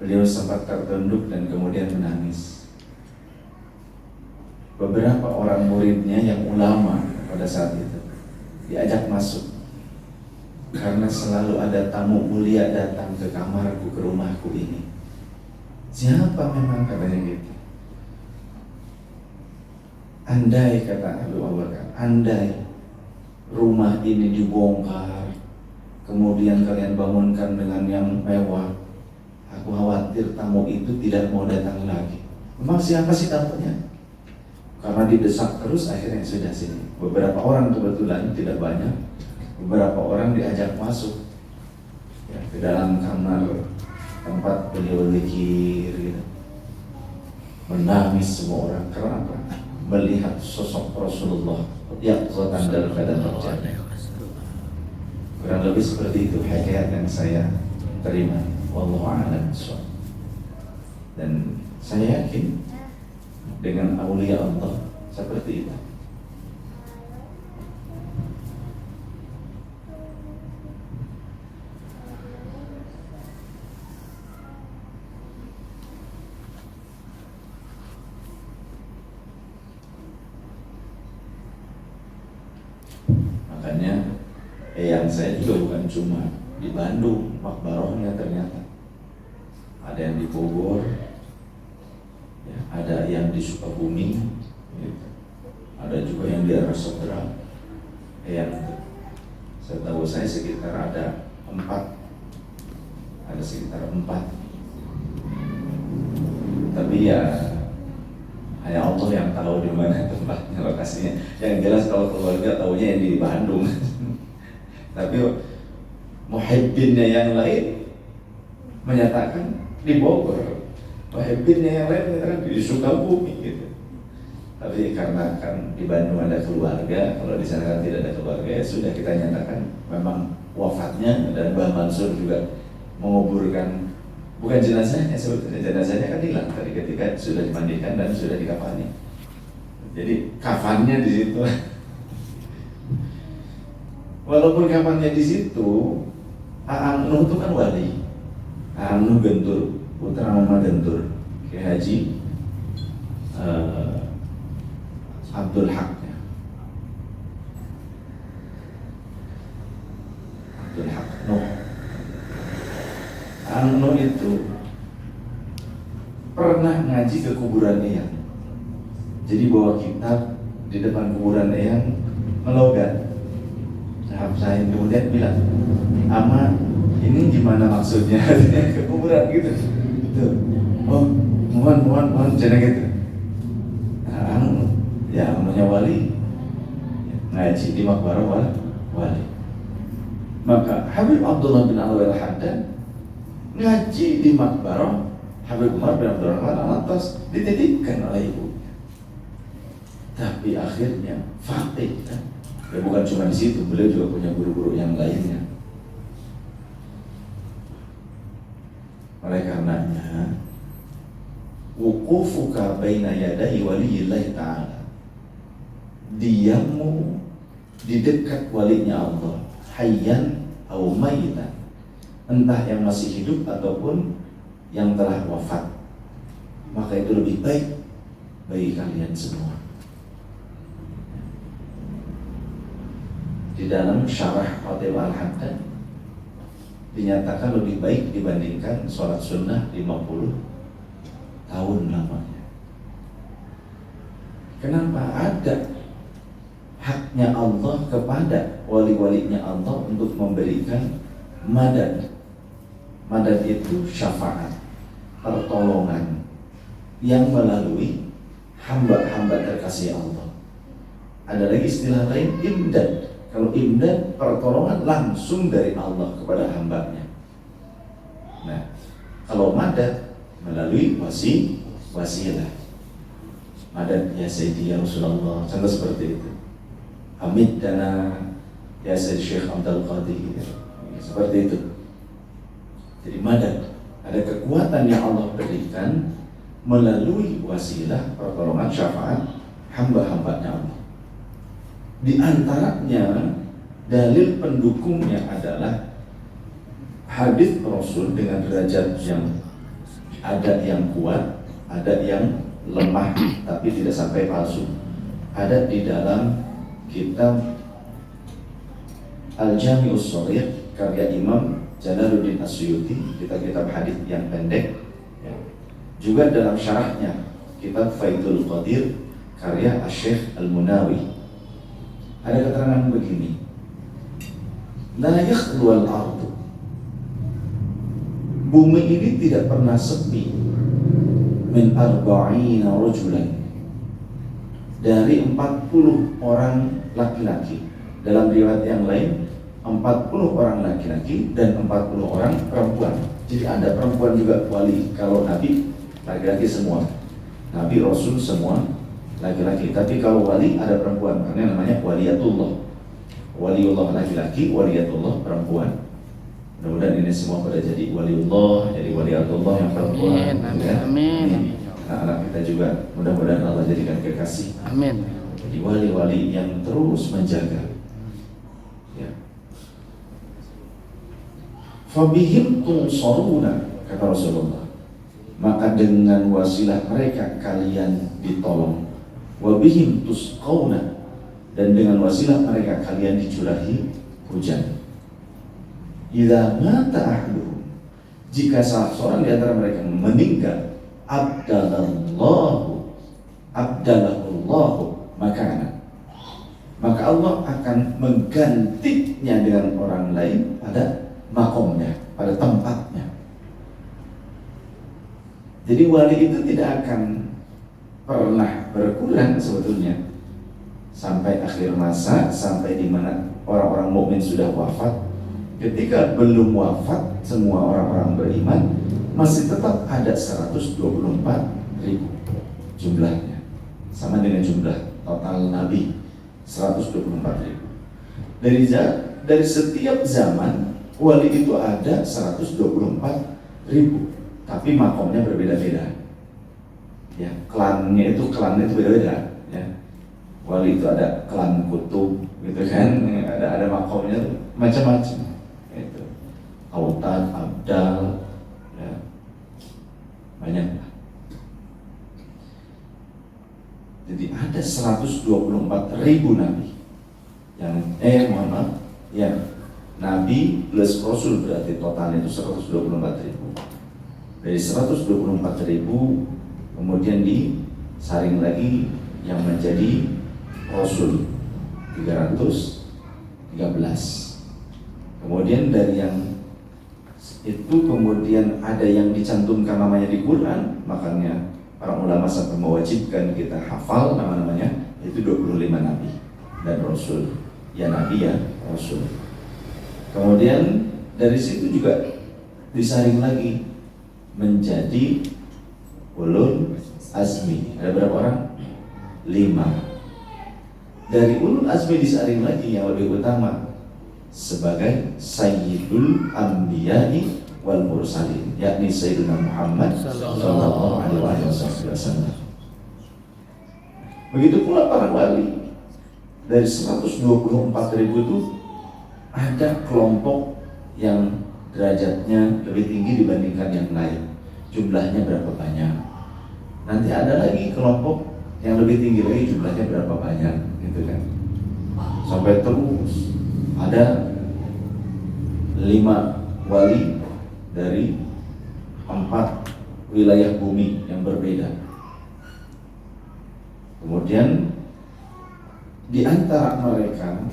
Beliau sempat tertunduk dan kemudian menangis. Beberapa orang muridnya yang ulama pada saat itu diajak masuk, karena selalu ada tamu mulia datang ke kamarku, ke rumahku ini. Siapa memang, katanya gitu. Andai, kata Abu Bakar, andai rumah ini dibongkar, kemudian kalian bangunkan dengan yang mewah, aku khawatir tamu itu tidak mau datang lagi. Memang siapa sih tamunya? Karena didesak terus, akhirnya sudah sini. Beberapa orang kebetulan, tidak banyak, beberapa orang diajak masuk, ya, ke dalam kamar tempat beliau zikir, gitu. Menangis semua orang. Kenapa? Melihat sosok Rasulullah yang zotan dalam keadaan terjadi. Kurang lebih seperti itu hikayat yang saya terima. Wallahu a'lam bishawab. Dan saya yakin dengan aulia Allah seperti itu. Makanya yang saya juga bukan cuma di Bandung, makbarohnya ternyata ada yang di Bogor, ya, ada yang di Sukabumi, gitu. Ada juga yang di arah seberang. Yang setahu saya sekitar ada 4, ada sekitar 4. Tapi ya hanya Allah yang tahu di mana tempatnya, lokasinya. Yang jelas kalau keluarga tahunya yang di Bandung. Tapi muhibbinnya yang lain menyatakan di Bogor, muhibbinnya yang lain menyatakan di Sukabumi, gitu. Tapi karena kan di Bandung ada keluarga, kalau di sana kan tidak ada keluarga, ya sudah kita nyatakan memang wafatnya. Dan Mbah Mansur juga menguburkan bukan jenazahnya, sebetulnya jenazahnya kan hilang tadi ketika sudah dimandikan dan sudah dikafani. Jadi kafannya di situ. Walaupun kafannya di situ, Aang Nuh itu kan wali. anu gentur putra mama gentur Kiai Haji Abdul Haq ya. Abdul Haq Nuh. Anu itu pernah ngaji ke kuburan Eyang. Jadi bawa kitab di depan kuburan Eyang melogat. Saya kemudian bilang, "Ama, ini gimana maksudnya?" Ke kuburan gitu. Tuh. Oh, mohon jangan gitu. Ya namanya wali ngaji di makbarah wali. Maka Habib Abdullah bin Alwi Al-Haddad ngaji di makbarah Habib Umar bin Abdurrahman Al-Attas dititipkan oleh ibu. Tapi akhirnya faqih kan? Ya bukan cuma di situ, beliau juga punya guru-guru yang lainnya. Oleh karenanya, wuqufuka baina yadai waliyillahi ta'ala, diammu di dekat walinya Allah, hayyan atau mayitan, entah yang masih hidup ataupun yang telah wafat, maka itu lebih baik bagi kalian semua. Di dalam syarah Khatib Al-Haddad dinyatakan lebih baik dibandingkan sholat sunnah 50 tahun lamanya. Kenapa? Ada haknya Allah kepada wali-walinya Allah untuk memberikan madad. Madad itu syafaat, pertolongan yang melalui hamba-hamba terkasih Allah. Ada lagi istilah lain, imdad. Kalau imdad, pertolongan langsung dari Allah kepada hambanya. Nah, kalau madad melalui wasilah. Madad ya Sayyidi ya Rasulullah, contoh seperti itu. Hamid dana ya Sayyid Syekh Abdul Qadir, seperti itu. Jadi madad, ada kekuatan yang Allah berikan melalui wasilah, pertolongan, syafaat hamba-hambanya Allah. Di antaranya dalil pendukungnya adalah hadis Rasul dengan derajat yang ada yang kuat, ada yang lemah tapi tidak sampai palsu. Ada di dalam kitab Al-Jami'us Shaghir karya Imam Jalaluddin As-Suyuti, kitab hadis yang pendek ya. Juga dalam syarahnya kitab Faidul Qadir karya Asy-Syaikh Al-Munawi ada keterangan begini, la yakhluwal ardu, bumi ini tidak pernah sepi, min arba'ina rajulan, dari 40 orang laki-laki. Dalam riwayat yang lain 40 orang laki-laki dan 40 orang perempuan. Jadi ada perempuan juga wali. Kalau Nabi laki-laki semua, Nabi Rasul semua laki-laki. Tapi kalau wali ada perempuan, karena namanya waliyatullah. Waliullah laki-laki, waliyatullah perempuan. Mudah-mudahan ini semua pada jadi waliullah, jadi waliyatullah yang perempuan. Amin. Anak-anak kita juga mudah-mudahan Allah jadikan kekasih. Amin. Jadi wali-wali yang terus menjaga. Ya. Fabihim tunsaruna, kata Rasulullah. Maka dengan wasilah mereka kalian ditolong. Wabihim tusqauna, dan dengan wasilah mereka kalian dicurahi hujan. Idza mata ahluhum, jika salah seorang di antara mereka meninggal, abdalahullahu makana, maka Allah akan menggantinya dengan orang lain pada makomnya, pada tempatnya. Jadi wali itu tidak akan pernah berkurang sebetulnya sampai akhir masa, sampai di mana orang-orang mukmin sudah wafat. Ketika belum wafat semua orang-orang beriman masih tetap ada 124.000 jumlahnya, sama dengan jumlah total Nabi 124.000. Dari setiap zaman wali itu ada 124.000, tapi makomnya berbeda-beda. Ya, klannya itu beda-beda. Ya, wali itu ada klan kutub, gitu kan? Ada makomnya macam-macam. Itu Autad, Abdal, 124.000 nabi. Mohon maaf, ya, nabi plus rasul berarti totalnya itu 124.000. Dari 124.000 kemudian disaring lagi yang menjadi rasul 313. Kemudian dari yang itu kemudian ada yang dicantumkan namanya di Quran, makanya para ulama sampai mewajibkan kita hafal nama-namanya, itu 25 nabi dan rasul. Ya nabi ya rasul. Kemudian dari situ juga disaring lagi menjadi ulul azmi. Ada berapa orang? 5. Dari ulul azmi disaring lagi yang lebih utama sebagai Sayyidul Anbiya'i wal Mursalin, yakni Sayyidina Muhammad sallallahu alaihi wasallam. Begitu pula para wali. Dari 124.000 itu ada kelompok yang derajatnya lebih tinggi dibandingkan yang lain. Jumlahnya berapa banyak? Nanti ada lagi kelompok yang lebih tinggi lagi, jumlahnya berapa banyak, gitu kan? Sampai terus ada 5 wali dari 4 wilayah bumi yang berbeda. Kemudian di antara mereka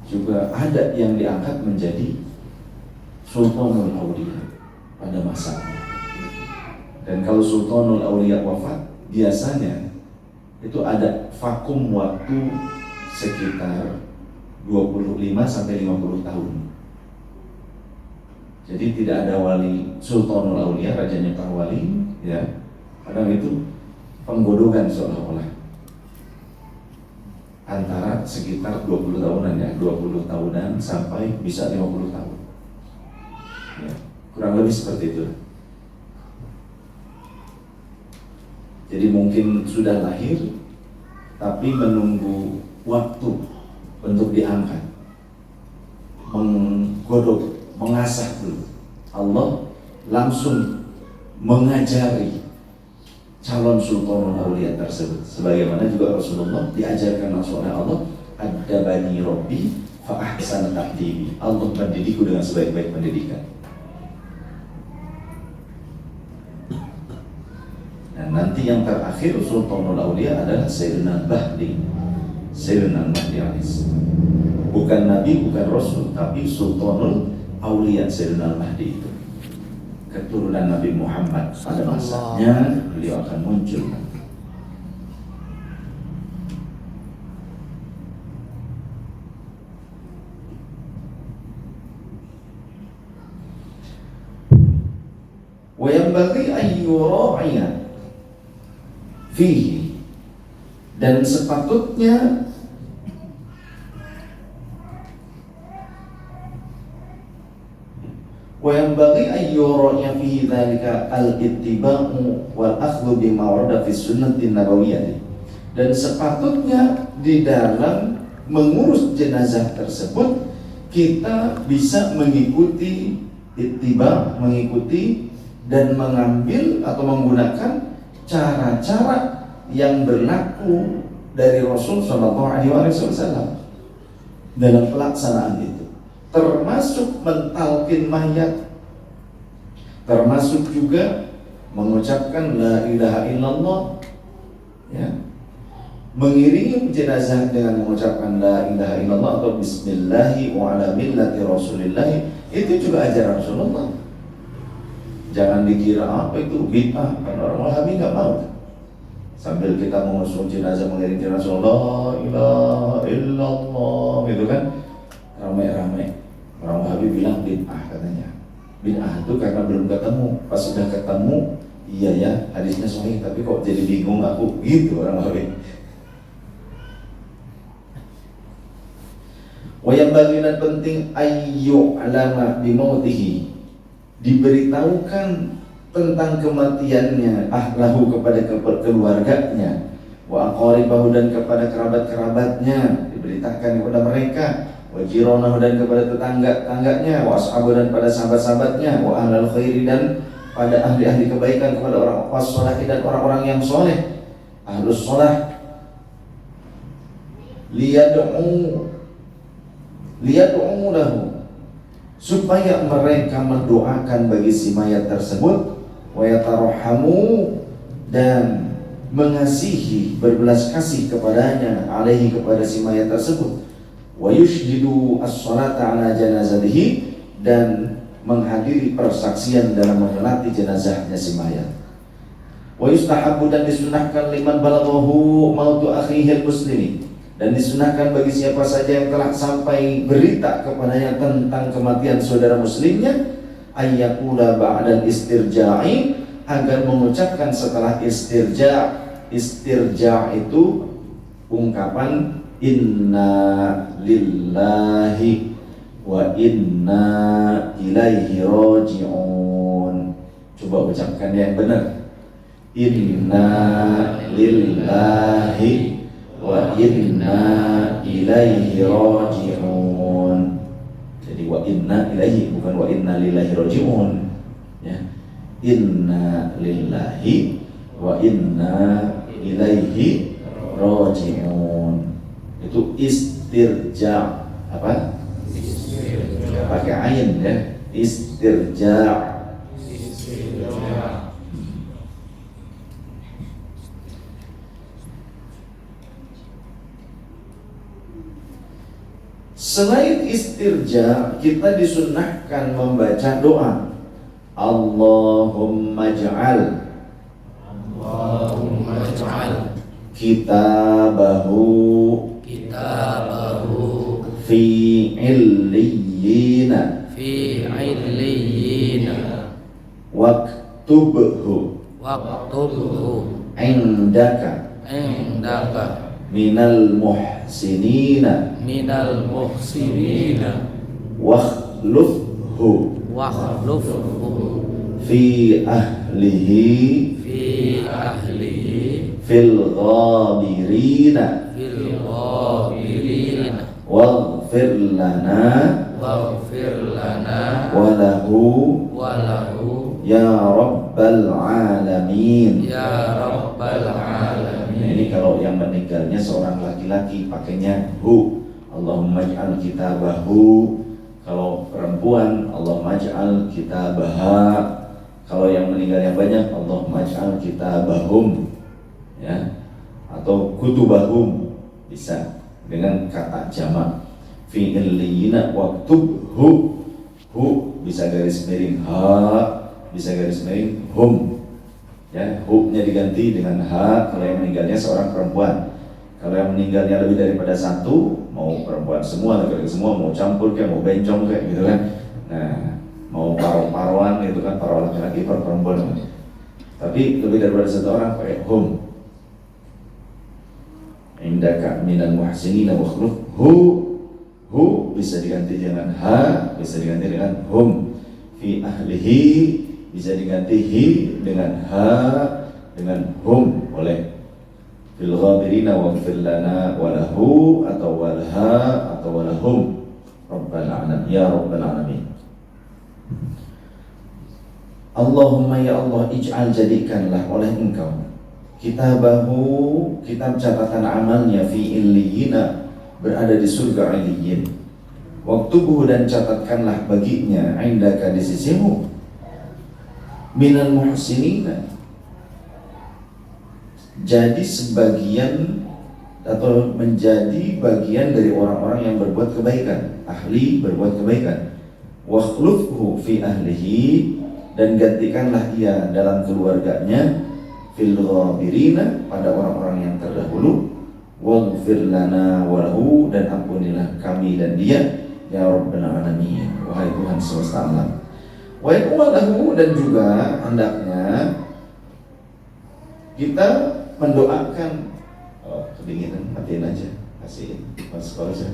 juga ada yang diangkat menjadi Sultanul Auliya pada masanya. Dan kalau Sultanul Auliya wafat, biasanya itu ada vakum waktu sekitar 25 sampai 50 tahun. Jadi tidak ada wali Sultanul Auliya, rajanya para wali, ya. Kadang itu penggodokan seolah-olah. Antara sekitar 20 tahunan ya, 20 tahunan sampai bisa 50 tahun. Ya, kurang lebih seperti itu. Jadi mungkin sudah lahir tapi menunggu waktu untuk diangkat, menggodok, mengasah dulu. Allah langsung mengajari calon Sultanul Auliya tersebut, sebagaimana juga Rasulullah diajarkan langsung oleh Allah, Adabani Rabbi fa ahsana ta'dibi. Allah mendidikku dengan sebaik-baik pendidikan. Dan nanti yang terakhir Sultanul Auliya adalah Sayyidina Mahdi. Sayyidina Mahdi Ais. Bukan Nabi, bukan Rasul, tapi Sultanul Auliya Sayyidina Mahdi itu keturunan Nabi Muhammad. Pada masanya beliau akan muncul. Wa yanbaghi an yura'iya fihi, dan sepatutnya wa yanbaghi an yura'iya fihi dzalika al-ittiba'u wal akhdhu bima warada fi sunnati nabawiyyah, dan sepatutnya di dalam mengurus jenazah tersebut kita bisa mengikuti ittiba, mengikuti dan mengambil atau menggunakan cara-cara yang berlaku dari Rasul Shallallahu Alaihi Wasallam dalam pelaksanaan itu, termasuk mentalkin mayat, termasuk juga mengucapkan la ilaha illallah, ya, mengiringi jenazah dengan mengucapkan la ilaha illallah atau bismillahi wa ala millati rasulillah. Itu juga ajaran Rasulullah. Jangan dikira apa itu bid'ah, kan orang Wahabi nggak mau. Sambil kita mengusung jenazah, mengiring jenazah la ilaha illallah, gitu kan, ramai-ramai. Orang Wahabi bilang bid'ah katanya. Bid'ah itu karena belum ketemu. Pas sudah ketemu, iya ya hadisnya sahih, tapi kok jadi bingung aku, gitu orang Wahabi. Wayang bagian penting ayyu alama bimautihi, diberitahukan tentang kematiannya, ahlahu kepada keluarganya, wa aqaribahu dan kepada kerabat-kerabatnya, diberitakan kepada mereka, wa jiranahu dan kepada tetangga-tangganya, wa ashabu dan pada sahabat-sahabatnya, wa ahlul khairi dan pada ahli-ahli kebaikan, kepada orang-orang saleh dan orang-orang yang soleh, ahlus sholah, liyad'u lahu, supaya mereka mendoakan bagi si mayat tersebut, wa yatarhamu, dan mengasihi, berbelas kasih kepadanya, alaihi, kepada si mayat tersebut, wa yushhidu as-salata ala janazatihi, dan menghadiri persaksian dalam menyolati jenazahnya si mayat. Wa yustahabbu, dan disunahkan liman balaghahu mautu akhihi muslimi, dan disunahkan bagi siapa saja yang telah sampai berita kepadanya tentang kematian saudara muslimnya, ayyaqula ba'dal istirja'i, agar mengucapkan setelah istirja'. Istirja' itu ungkapan inna lillahi wa inna ilaihi raji'un. Coba ucapkan yang benar. Inna lillahi wa inna ilaihi raji'un. Jadi wa inna ilaihi, bukan wa inna lillahi raji'un, ya. Inna lillahi wa inna ilaihi raji'un. Itu istirja. Apa? Istirja. Pakai ain, ya. Istirja. Selain istirja, kita disunnahkan membaca doa. Allahumma ja'al kitabahu fi illiyina waktubhu indaka minal muhsinina wakhlufhu fi ahlihi fil ghabirina waghfir lana walahu ya rabbal alamin. Nah, ini kalau yang meninggalnya seorang laki-laki pakainya hu, Allahumma ij'al kitabahu. Kalau perempuan, Allahumma ij'al kitabaha. Kalau yang meninggalnya banyak, Allahumma ij'al kitabahum, ya, atau kutubahum, bisa dengan kata jamak. Fi illiyina waktubhu, hu bisa garis miring ha, bisa garis miring hum, ya, hu-nya diganti dengan ha kalau yang meninggalnya seorang perempuan. Kalau yang meninggalnya lebih daripada satu, mau perempuan semua, laki-laki semua, mau campur kayak, mau bencong kayak gitu kan. Nah, mau paro-paroan gitu kan, paro laki-laki, paro perempuan. Tapi lebih daripada satu orang pakai hum. Indaka minal muhsinina wakhluf hu bisa diganti dengan ha, bisa diganti dengan hum. Fi ahlihi bisa diganti hi dengan ha, dengan hum boleh. Fil ghabirina waghfir lana walahu, atau walha, atau walahum. Rabbal alamin, ya rabbal alamin. Allahumma ya Allah, ij'al, jadikanlah oleh engkau kitabahu, kitab catatan amalnya, fi illiyina, berada di surga illiyin. Waktubuhu, dan catatkanlah baginya, indaka, di sisimu, minal muhsinina, jadi sebagian atau menjadi bagian dari orang-orang yang berbuat kebaikan, ahli berbuat kebaikan. Wakhlufhu fi ahlihi, dan gantikanlah ia dalam keluarganya, fil ghabirina, pada orang-orang yang terdahulu. Waghfir lana walahu, dan ampunilah kami dan dia, ya rabbal alamin, wahai Tuhan semesta alam. Wa yaqulahu, dan juga hendaknya kita mendoakan. Oh, kedinginan, matiin aja, kasihin sekolah aja.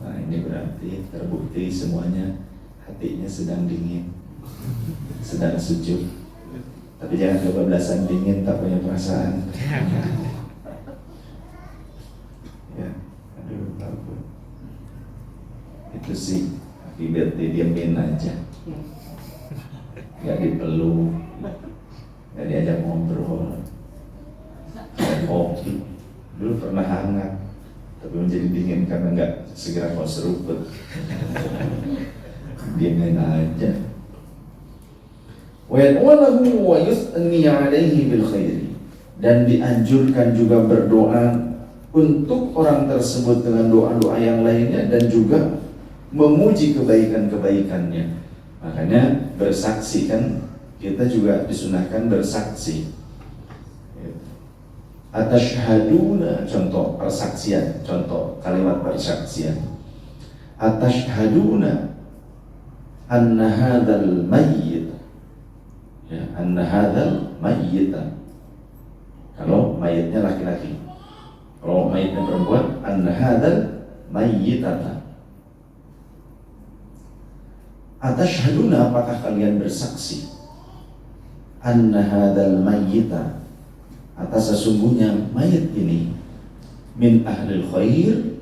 Nah, ini berarti terbukti semuanya hatinya sedang dingin, sedang sujud. Tapi jangan kebablasan dingin tak punya perasaan. Ya, aduh, ampun. Itu sih, akibat diamin aja. nggak dipeluk, nggak diajak ngobrol, nggak kopi. Dulu pernah hangat, tapi menjadi dingin karena nggak segera mau seruput. Diamin aja. Wa yad'ulahu wa yusni 'alaihi bil khairi, dan dianjurkan juga berdoa untuk orang tersebut dengan doa-doa yang lainnya dan juga memuji kebaikan-kebaikannya. Makanya bersaksi kan, kita juga disunahkan bersaksi. Atashhaduna, contoh persaksian, contoh kalimat persaksian. Atashhaduna anna hadzal mayyit, ya, anna hadzal mayyita. Kalau mayitnya laki-laki, kalau mayitnya perempuan, anna hadzal mayyitata. Atashhaduna, apakah kalian bersaksi? Anna hadzal mayyita, atas sesungguhnya mayit ini min ahlil khair,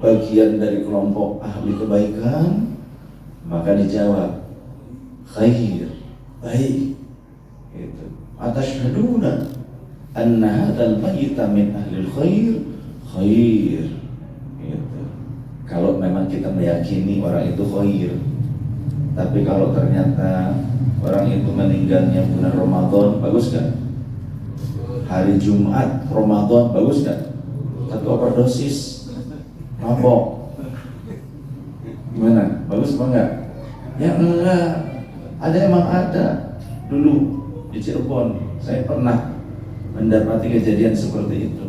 bagian dari kelompok ahli kebaikan. Maka dijawab khair, baik. Gitu. Atashhaduna anna hadzal mayyita min ahlil khair, khair. Gitu. Kalau memang kita meyakini orang itu khair. Tapi kalau ternyata orang itu meninggalnya bulan Ramadan, bagus gak? Hari Jumat Ramadan, bagus gak? Satu overdosis, mabok, gimana? Bagus apa enggak? Ya enggak. Ada, emang ada. Dulu di Cirebon saya pernah mendapati kejadian seperti itu.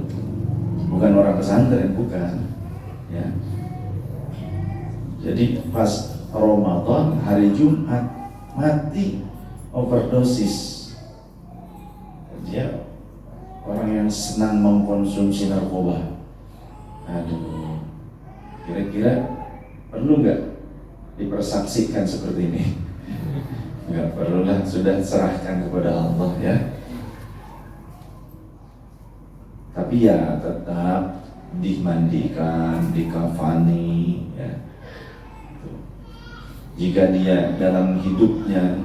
Bukan orang pesantren, bukan. Ya. Jadi pas Ramadan hari Jumat mati overdosis. Dia orang yang senang mengkonsumsi narkoba. Aduh, kira-kira perlu nggak dipersaksikan seperti ini? Nggak perlulah, sudah serahkan kepada Allah ya. Tapi ya tetap dimandikan, dikafani ya. Jika dia dalam hidupnya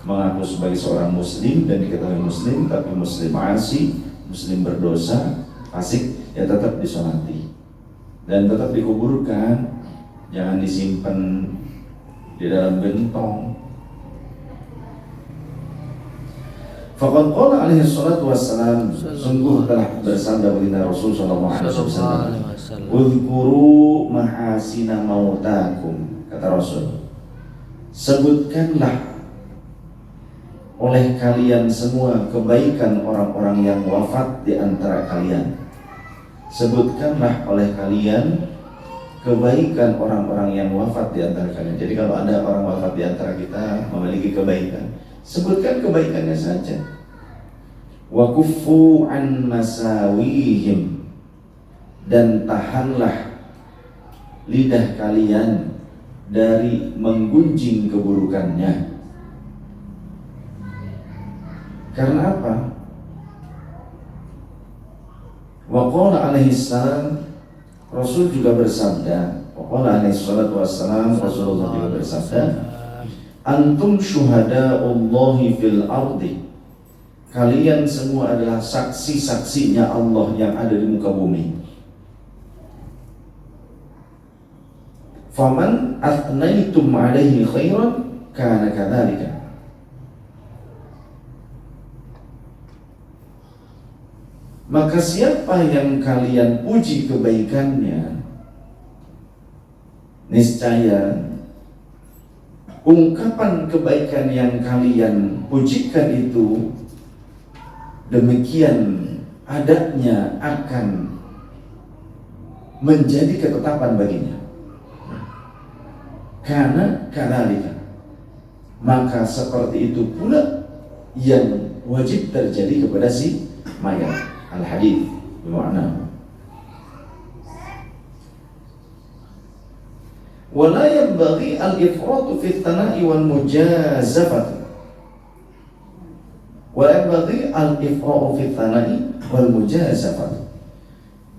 mengaku sebagai seorang muslim dan diketahui muslim, tapi muslim asi, muslim berdosa, fasik, ya tetap disolati dan tetap dikuburkan, jangan disimpan di dalam gentong. Faqad qala alaihi salatu wassalam, sungguh telah bersabda baginda Rasul sallallahu alaihi wasallam, "Udhkuru mahasina mautakum," kata Rasul, sebutkanlah oleh kalian semua kebaikan orang-orang yang wafat di antara kalian. Sebutkanlah oleh kalian kebaikan orang-orang yang wafat di antara kalian. Jadi kalau ada orang wafat di antara kita memiliki kebaikan, sebutkan kebaikannya saja. Wa kuffu an masawihim, dan tahanlah lidah kalian dari menggunjing keburukannya. Karena apa? Wa qala alaihi salam, Rasul juga bersabda, wa qala alaihi salatu wassalam, Rasulullah juga bersabda, antum syuhada'ullahi fil ardi, kalian semua adalah saksi-saksinya Allah yang ada di muka bumi. Faman athnaitum alaihi khairan kana kadzalika, maka siapa yang kalian puji kebaikannya, niscaya ungkapan kebaikan yang kalian pujikan itu demikian adanya akan menjadi ketetapan baginya. Karena kadzalika, maka seperti itu pula yang wajib terjadi kepada si mayat. Al-hadits bermakna wala yanbaghi al-ifratu fi at-tana'i wal mujazafati, wala yanbaghi al-ifratu fi at-tana'i wal mujazafati,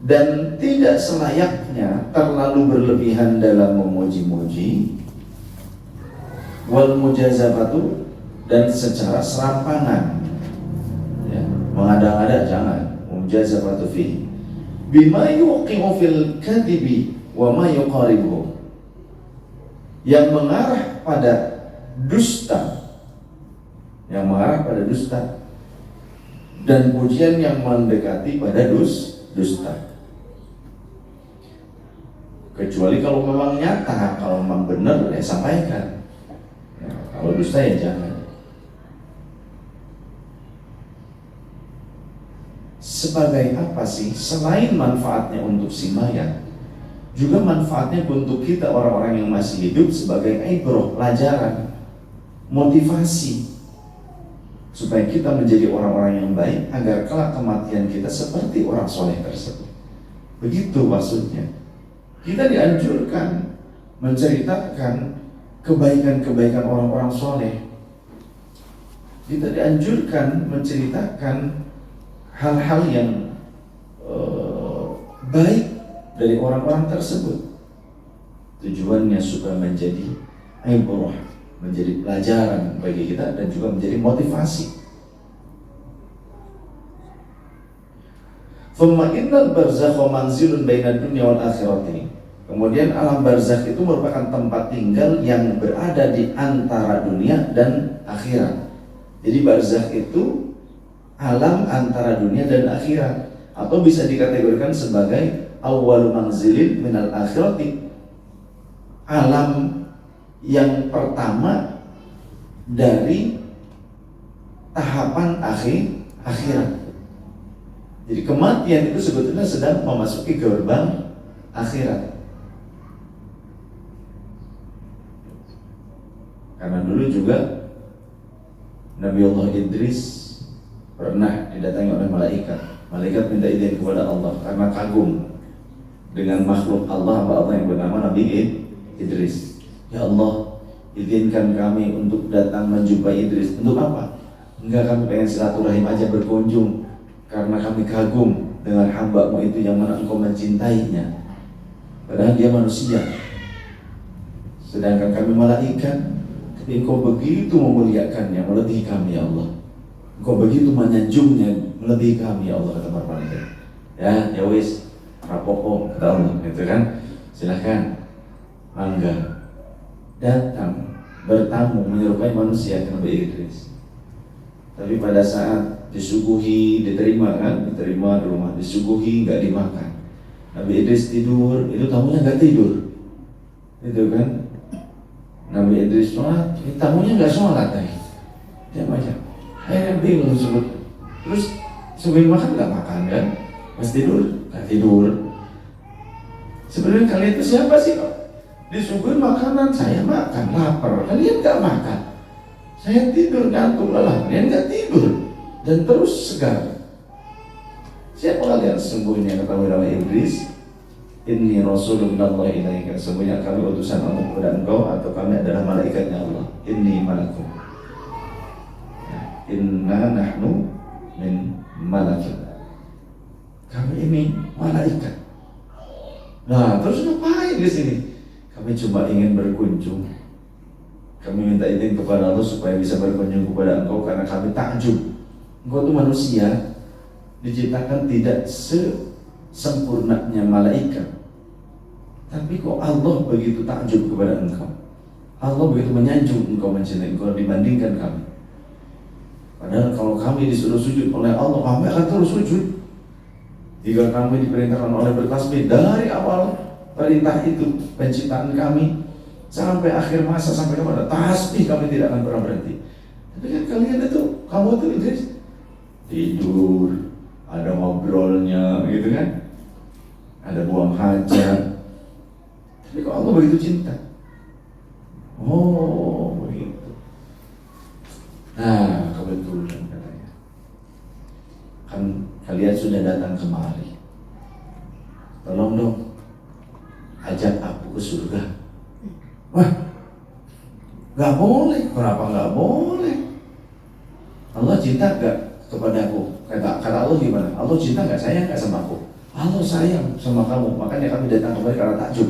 dan tidak selayaknya terlalu berlebihan dalam memuji-muji, wal mujazafatu, dan secara serampangan, ya, mengada-ngada jangan. Mujazafatu fihi bima yuqi'u fil kadhibi wa ma yuqaribuhu, yang mengarah pada dusta, dan pujian yang mendekati pada dusta. Kecuali kalau memang nyata, kalau memang benar ya sampaikan. Ya, kalau dusta ya jangan. Sebagai apa sih? Selain manfaatnya untuk si mayat, juga manfaatnya untuk kita orang-orang yang masih hidup sebagai ibrah, pelajaran, motivasi, supaya kita menjadi orang-orang yang baik agar kelak kematian kita seperti orang soleh tersebut. Begitu maksudnya. Kita dianjurkan menceritakan kebaikan-kebaikan orang-orang soleh. Kita dianjurkan menceritakan hal-hal yang baik dari orang-orang tersebut. Tujuannya supaya menjadi ibrah, menjadi pelajaran bagi kita dan juga menjadi motivasi. Thumma innal barzakha manzilun bainad dunya wal akhirati. Kemudian alam barzakh itu merupakan tempat tinggal yang berada di antara dunia dan akhirat. Jadi barzakh itu alam antara dunia dan akhirat, atau bisa dikategorikan sebagai awwalu manzilin minal akhirati, alam yang pertama dari tahapan akhirat. Jadi kematian itu sebetulnya sedang memasuki gerbang akhirat. Karena dulu juga Nabi Allah Idris pernah didatangi oleh malaikat. Malaikat minta izin kepada Allah karena kagum dengan makhluk Allah yang bernama Nabi Idris. Ya Allah, izinkan kami untuk datang menjumpai Idris. Untuk apa? Enggak, kami pengen silaturahim aja, berkunjung, karena kami kagum dengan hamba-Mu itu yang mana Engkau mencintainya. Padahal dia manusia, sedangkan kami malaikat. Tapi Engkau begitu memuliakannya melebihi kami ya Allah. Engkau begitu menyanjungnya melebihi kami ya Allah, kata para malaikat. Ya wis, rapopo kata Allah, gitu kan? Silahkan, mangga, datang bertamu menyerupai manusia ke Nabi Idris. Tapi pada saat disuguhi, diterima di rumah, disuguhi nggak dimakan. Nabi Idris tidur, itu tamunya nggak tidur, gitu kan? Nabi Idris sholat, tamunya nggak sholat, dia aja. Akhirnya bingung sebut. Terus sebelum makan nggak makan kan? Pas tidur nggak tidur. Sebenarnya kalian itu siapa sih kok? Disuguhin makanan, saya makan, lapar, kalian nggak makan. Saya tidur ngantuk lelah, kalian nggak tidur dan terus segar. Siapa kalian sesungguhnya, kata Nabi Idris? Inni rasulullah ilaika, sesungguhnya kami utusan Allah kepada engkau, atau kami adalah malaikatnya Allah. Inni malakum. Inna nahnu min malakin. Kami ini malaikat. Nah, terus ngapain di sini? Kami cuma ingin berkunjung. Kami minta izin kepada Allah supaya bisa berkunjung kepada engkau karena kami takjub. Engkau itu manusia, diciptakan tidak sesempurnanya malaikat. Tapi kok Allah begitu takjub kepada engkau. Allah begitu menyanjung engkau, mencintai engkau dibandingkan kami. Padahal kalau kami disuruh sujud oleh Allah, kami akan terus sujud. Jika kami diperintahkan oleh bertasbih dari awal perintah itu penciptaan kami sampai akhir masa, sampai kepada tasbih, kami tidak akan pernah berhenti. Tapi kan kalian itu, kamu itu Idris, tidur, ada ngobrolnya gitu kan, ada buang hajat. Tapi kok Allah begitu cinta? Oh begitu. Nah kebetulan katanya, kan kalian sudah datang kemari, tolong dong ajak aku ke surga. Wah, gak boleh. Kenapa gak boleh? Allah cinta gak kepada aku? Kata Allah gimana? Allah cinta gak, sayang gak sama aku? Allah sayang sama kamu, makanya kami datang kembali karena takjub.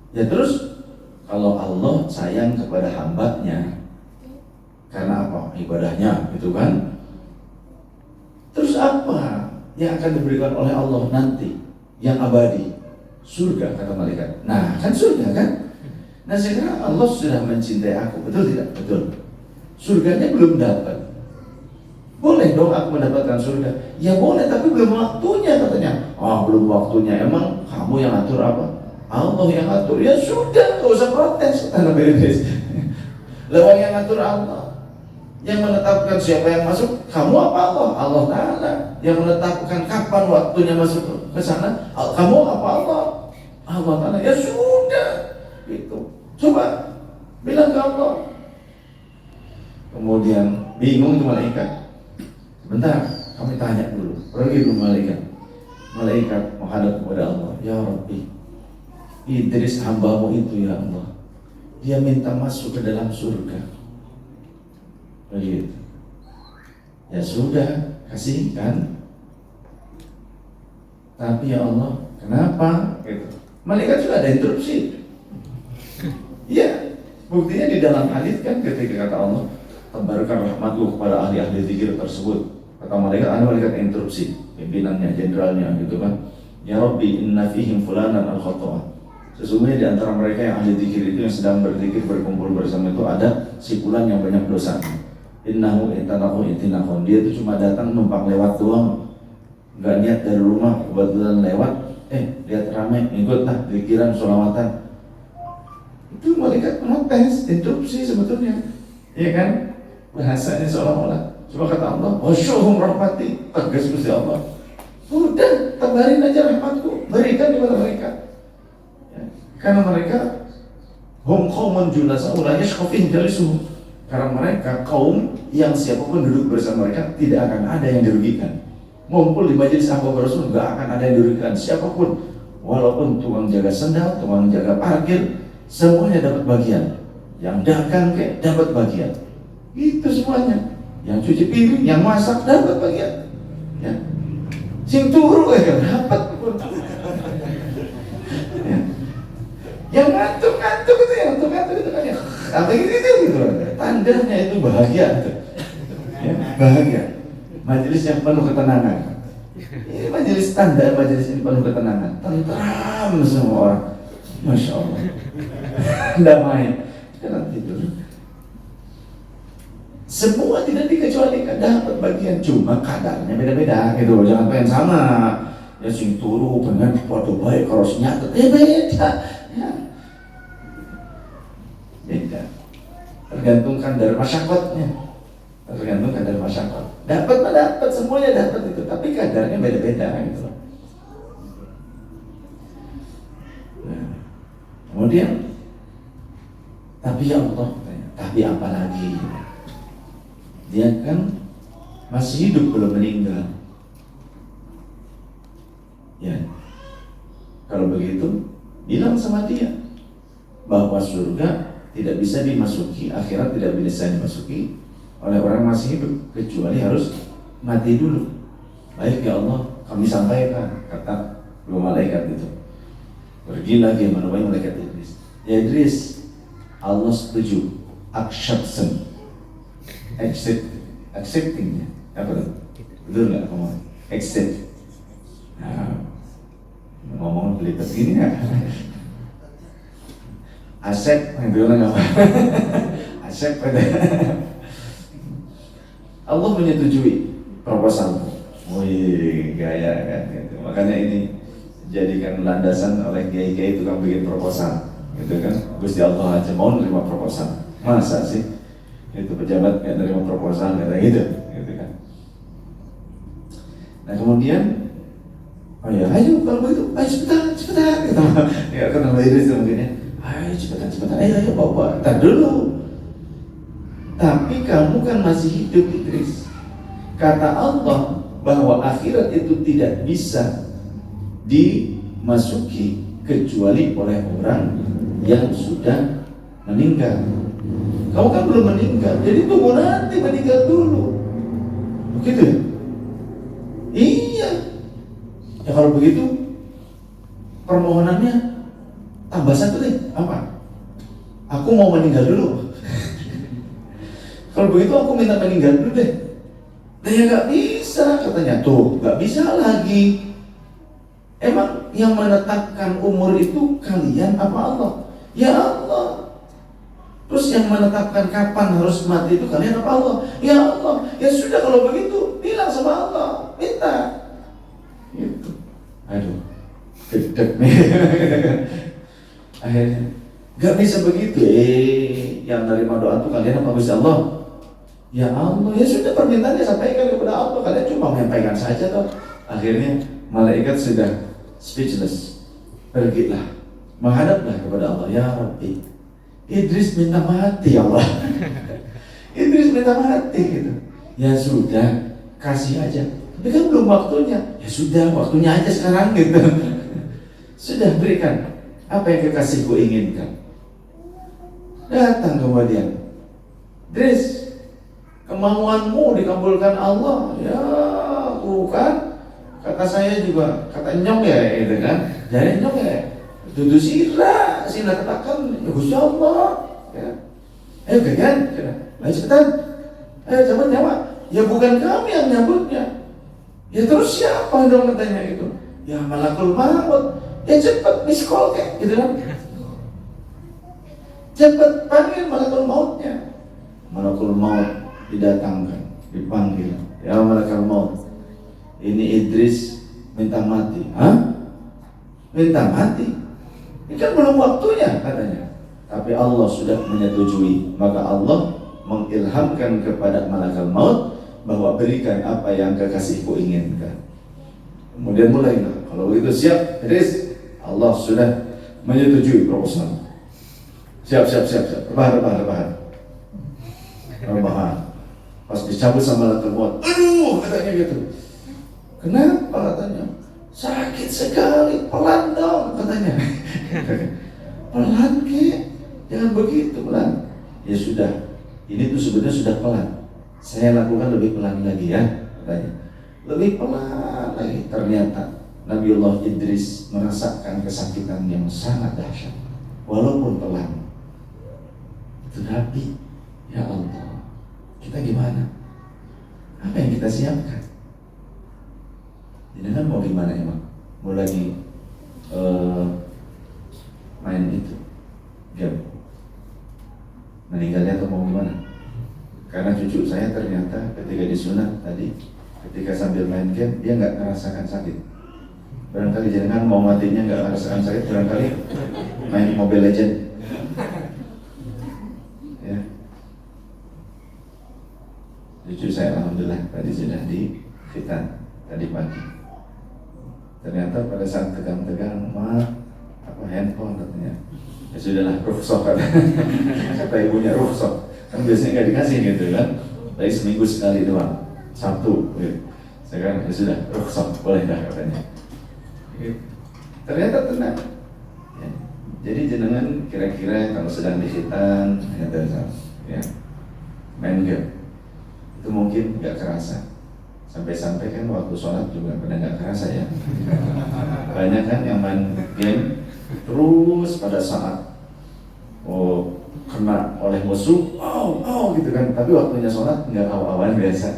Ya terus, kalau Allah sayang kepada hambanya, Karena apa? Ibadahnya, gitu kan? Terus apa yang akan diberikan oleh Allah nanti yang abadi? Surga, kata malaikat. Nah, kan surga kan? Nah, sekarang Allah sudah mencintai aku, betul tidak? Betul. Surganya belum dapat. Boleh dong aku mendapatkan surga? Ya boleh, tapi belum waktunya katanya. Belum waktunya. Emang kamu yang atur apa? Allah yang atur. Ya sudah, gak usah protes. Kata Nabi Idris. Lewat yang atur Allah. Yang menetapkan siapa yang masuk, kamu apa Allah? Allah Ta'ala. Yang menetapkan kapan waktunya masuk ke sana, kamu apa Allah? Allah Ta'ala. Ya sudah, gitu. Coba bilang ke Allah. Kemudian bingung itu malaikat. Bentar, kami tanya dulu. Pergi dulu malaikat. Malaikat menghadap kepada Allah. Ya Rabbi, Idris hambamu itu ya Allah, dia minta masuk ke dalam surga. Begitu. Ya sudah, kasihkan. Tapi ya Allah, kenapa? Gitu. Malaikat juga ada interupsi. Iya, buktinya di dalam hadis kan ketika kata Allah, tebarkan rahmatku kepada ahli-ahli zikir tersebut. Kata malaikat, ada malaikat interupsi, pimpinannya, jenderalnya, gitu kan. Ya Rabbi, inna fihim fulanan al-khata'ah. Sesungguhnya di antara mereka yang ahli zikir itu yang sedang berzikir berkumpul bersama itu ada si fulan yang banyak dosa. Innahu itanahu itinahun. Dia itu cuma datang numpang lewat doang, nggak niat dari rumah, kebetulan lewat, lihat ramai, ikutlah zikiran, sholawatan. Itu malaikat protes, interupsi sebetulnya, ya kan? Bahasanya seolah-olah. Coba kata Allah, wasyuhum rahmati, tegas Gusti Allah. Udah, tebarin aja rahmatku, berikan kepada mereka. Ya, karena mereka hum qaumun julasa la yashqa fihim jalisuhum. Karena mereka kaum yang siapapun duduk bersama mereka tidak akan ada yang dirugikan. Ngumpul di majelis sahabat Rasul nggak akan ada yang dirugikan siapapun, walaupun tukang jaga sendal, tukang jaga parkir, semuanya dapat bagian. Yang dagang kayak dapat bagian. Itu semuanya. Yang cuci piring, yang masak dapat bagian. Ya. Sing turu dapat. Ya. Yang ngantuk-ngantuk itu, kan ya. Apa gitu. Tandanya itu bahagia. Ya, bahagia. Majelis yang penuh ketenangan. Ini majelis tanda, majelis ini penuh ketenangan. Tentram semua orang. Masya Allah. Damai. Jangan tidur. Semua tidak dikecualikan dapat bagian, cuma kadarnya beda-beda gitu. Jangan pengen sama. Ya sing turu pengen foto baik kalau nyata. Beda. Ya. Beda. Tergantung kadar masyarakat. Tergantung kadar masyarakat. Dapat semuanya dapat itu, tapi kadarnya beda-beda gitu. Nah, kemudian tapi ya Allah, tapi apa lagi? Dia kan masih hidup, belum meninggal. Ya, kalau begitu bilang sama dia bahwa surga tidak bisa dimasuki, akhirat tidak bisa dimasuki oleh orang masih hidup kecuali harus mati dulu. Baik ya Allah, kami sampaikan, kata dua malaikat itu. Pergi lagi menemui malaikat Idris. Ya Idris, Allah setuju, accepting, apa tuh? Betul nggak ngomong? Accept. Nah, ngomong belibet gini nggak? Accept, yang bilang apa? Accept pada. Allah menyetujui proposalmu. Wih, gaya kan? Gitu. Makanya ini jadikan landasan oleh kiai-kiai tukang bikin proposal, gitu kan? Gusti Allah aja mau nerima proposal, masa sih? Itu pejabat nggak nerima proposal, kata gitu kan? Nah kemudian, oh ya, ayo kalau begitu, ayo cepetan, gitu. Ya kan nama Idris mungkin ya, ayo cepetan, ayo bawa, tar dulu. Tapi kamu kan masih hidup Idris. Kata Allah bahwa akhirat itu tidak bisa dimasuki kecuali oleh orang yang sudah meninggal. Kamu kan belum meninggal, jadi tunggu nanti meninggal dulu. Begitu ya? Iya. Ya kalau begitu permohonannya tambah satu deh. Apa? Aku mau meninggal dulu. Kalau begitu aku minta meninggal dulu deh. Nah ya nggak bisa katanya. Tuh nggak bisa lagi. Emang yang menetapkan umur itu kalian apa Allah? Ya Allah. Terus yang menetapkan kapan harus mati itu kalian apa Allah? Ya Allah. Ya sudah kalau begitu bilang sama Allah, minta. Gitu. Aduh, gedek nih. Akhirnya nggak bisa begitu. Yang nerima doa itu kalian apa Gusti Allah? Ya Allah. Ya sudah permintaannya sampaikan kepada Allah. Kalian cuma menyampaikan saja toh. Akhirnya malaikat sudah speechless. Pergilah, menghadaplah kepada Allah. Ya Rabbi, Idris minta mati ya Allah. Idris minta mati gitu. Ya sudah, kasih aja. Tapi kan belum waktunya. Ya sudah, waktunya aja sekarang gitu. Sudah berikan apa yang kekasihku inginkan. Datang kemudian, Idris, kemauanmu dikabulkan Allah. Ya, bukan. Kata saya juga, kata nyong ya gitu kan. Jadi nyong ya. Dudu sila katakan ya Gusti Allah. Ya. Ayo kan? Ayo cepetan. Ayo cepat nyawa. Ya bukan kami yang nyambutnya. Ya terus siapa dong katanya itu? Ya malakul maut. Ya cepat miss call kayak gitu kan. Cepat panggil malakul mautnya. Malakul maut didatangkan, dipanggil. Ya malakul maut. Ini Idris minta mati. Hah? Minta mati? Ini kan belum waktunya katanya. Tapi Allah sudah menyetujui. Maka Allah mengilhamkan kepada malaikat maut bahwa berikan apa yang kekasihku inginkan. Kemudian mulailah. Kalau begitu siap, Idris. Allah sudah menyetujui proposal. Siap. Rebahan. Pas dicabut sama malaikat maut. Aduh, katanya gitu. Kenapa katanya? Sakit sekali, pelan dong katanya. Pelan ke? Jangan begitu pelan. Ya sudah, ini tuh sebenarnya sudah pelan. Saya lakukan lebih pelan lagi ya katanya. Lebih pelan lagi. Ternyata Nabiullah Idris merasakan kesakitan yang sangat dahsyat. Walaupun pelan. Itu Nabi. Ya Allah, kita gimana? Apa yang kita siapkan? Ini kan mau gimana emang? Mau lagi main itu game meninggalnya atau mau gimana? Karena cucu saya ternyata ketika disunat tadi, ketika sambil main game dia nggak merasakan sakit. Barangkali jangan mau matinya nggak merasakan sakit, barangkali main Mobile Legend. Ya, cucu saya alhamdulillah tadi sudah di khitan tadi pagi. Ternyata pada saat tegang-tegang, handphone katanya. Ya sudahlah, rukhsah kata ibunya rukhsah. Kan biasanya nggak dikasih gitu kan. Tapi seminggu sekali doang, Sabtu. Gitu. Sekarang ya sudah, rukhsah boleh dah katanya. Gitu. Ternyata tenang. Ya. Jadi jenengan kira-kira kalau sedang di khitan, ya, main game itu mungkin nggak kerasa. Sampai-sampai kan waktu sholat juga pada nggak kerasa ya. Banyak kan yang main game terus pada saat kena oleh musuh, gitu kan. Tapi waktunya sholat nggak awan biasa.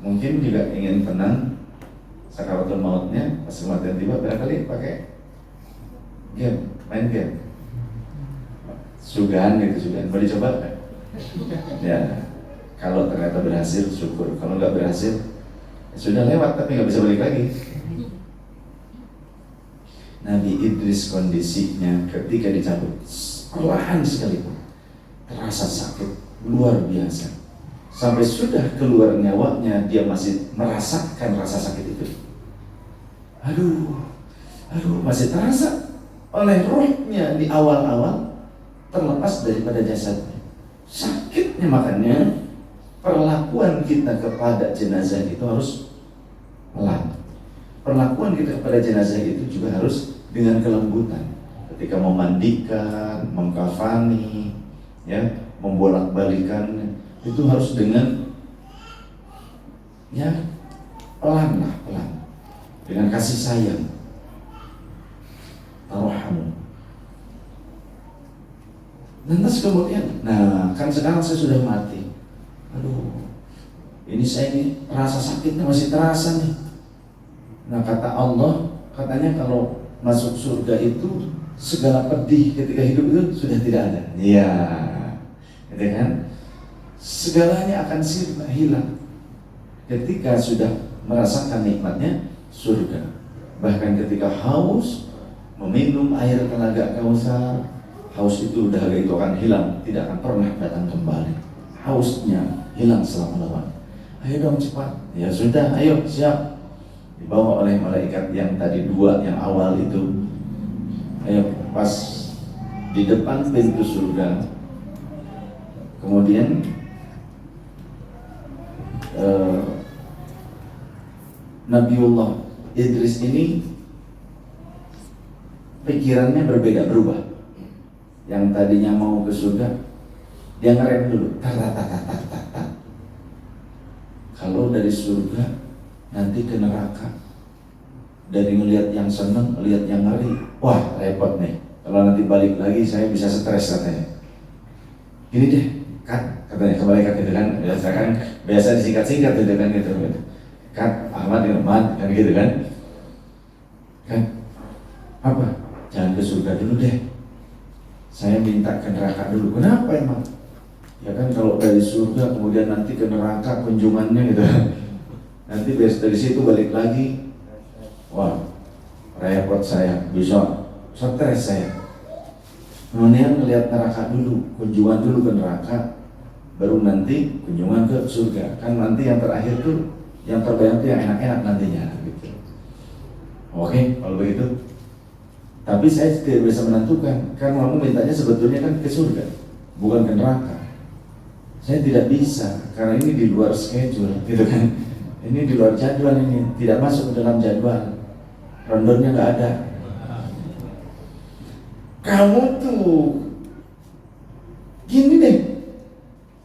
Mungkin juga ingin tenang sakaratul mautnya pas kematian tiba, barangkali pakai game, main game. Sugahan gitu, mau dicoba kan? Ya. Kalau ternyata berhasil, syukur. Kalau nggak berhasil, ya sudah lewat, tapi nggak bisa balik lagi. Nabi Idris kondisinya ketika dicabut, perlahan sekalipun, terasa sakit luar biasa. Sampai sudah keluar nyawanya, dia masih merasakan rasa sakit itu. Aduh, masih terasa oleh rohnya di awal-awal terlepas daripada jasadnya. Sakitnya makanya. Perlakuan kita kepada jenazah itu harus pelan. Perlakuan kita kepada jenazah itu juga harus dengan kelembutan. Ketika memandikan, mengkafani, ya, membolak-balikan, itu harus dengan ya pelan, dengan kasih sayang. Tarhamu. Lantas kemudian, nah kan sekarang saya sudah mati. Aduh, ini saya ini rasa sakitnya masih terasa nih. Nah kata Allah, katanya kalau masuk surga itu segala pedih ketika hidup itu sudah tidak ada. Iya, gitu kan? Segalanya akan sirna, hilang ketika sudah merasakan nikmatnya surga. Bahkan ketika haus, meminum air telaga Kausar, haus itu dahaga itu akan hilang, tidak akan pernah datang kembali. Hausnya hilang selama-lamanya. Ayo dong cepat. Ya sudah, ayo siap. Dibawa oleh malaikat yang tadi dua yang awal itu. Ayo pas di depan pintu surga. Kemudian Nabiullah Idris ini pikirannya berbeda, berubah. Yang tadinya mau ke surga, dia ngerem dulu. Kalau dari surga nanti ke neraka, dari ngelihat yang seneng, ngelihat yang ngeri, wah repot nih. Kalau nanti balik lagi saya bisa stres katanya. Gini deh, kan katanya kembali gitu kan, biasa disingkat-singkat gitu kan gitu. Kan Ahmad kan gitu kan. Kan apa? Jangan ke surga dulu deh. Saya minta ke neraka dulu. Kenapa emang? Ya kan kalau dari surga kemudian nanti ke neraka kunjungannya gitu. Nanti dari situ balik lagi. Wah, repot saya, bisa stres saya. Kemudian ngelihat neraka dulu, kunjungan dulu ke neraka, baru nanti kunjungan ke surga. Kan nanti yang terakhir tuh, yang terbayang tuh yang enak-enak nantinya gitu. Oke, kalau begitu. Tapi saya tidak bisa menentukan, karena kamu mintanya sebetulnya kan ke surga, bukan ke neraka. Saya tidak bisa, karena ini di luar schedule, gitu kan. Ini di luar jadwal, ini tidak masuk ke dalam jadwal. Rondonnya nggak ada. Kamu tuh gini deh,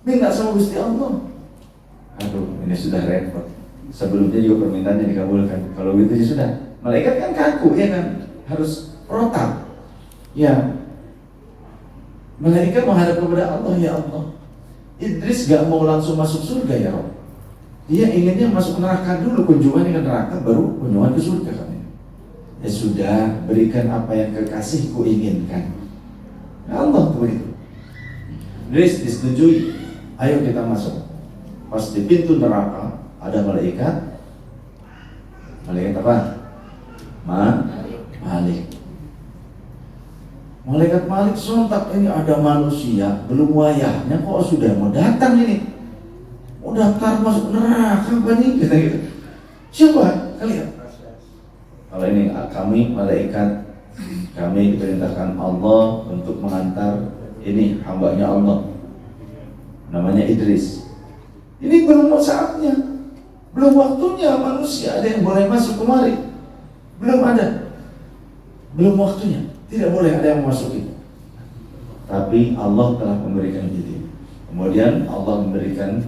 minta sama Gusti Allah. Aduh, ini sudah repot. Sebelumnya juga permintaannya dikabulkan. Kalau gitu ya sudah. Malaikat kan kaku, ya kan, harus protap. Ya, malaikat menghadap kepada Allah, ya Allah. Idris gak mau langsung masuk surga ya Rob. Dia inginnya masuk neraka dulu, kunjungannya ke neraka, baru kunjungan ke surga kan. Ya sudah, berikan apa yang kekasihku inginkan. Ya Allah begitu. Idris disetujui, ayo kita masuk. Pas di pintu neraka ada malaikat. Malaikat apa? Malik. Malaikat Malik sontak, ini ada manusia belum wayahnya kok sudah mau datang ini, mau daftar masuk neraka apa nih gitu. Siapa kalian? Kalau ini kami malaikat, kami diperintahkan Allah untuk mengantar ini hambanya Allah, namanya Idris. Ini belum saatnya, belum waktunya manusia ada yang boleh masuk kemari, belum ada, belum waktunya. Tidak boleh ada yang memasuki. Tapi Allah telah memberikan izin. Kemudian Allah memberikan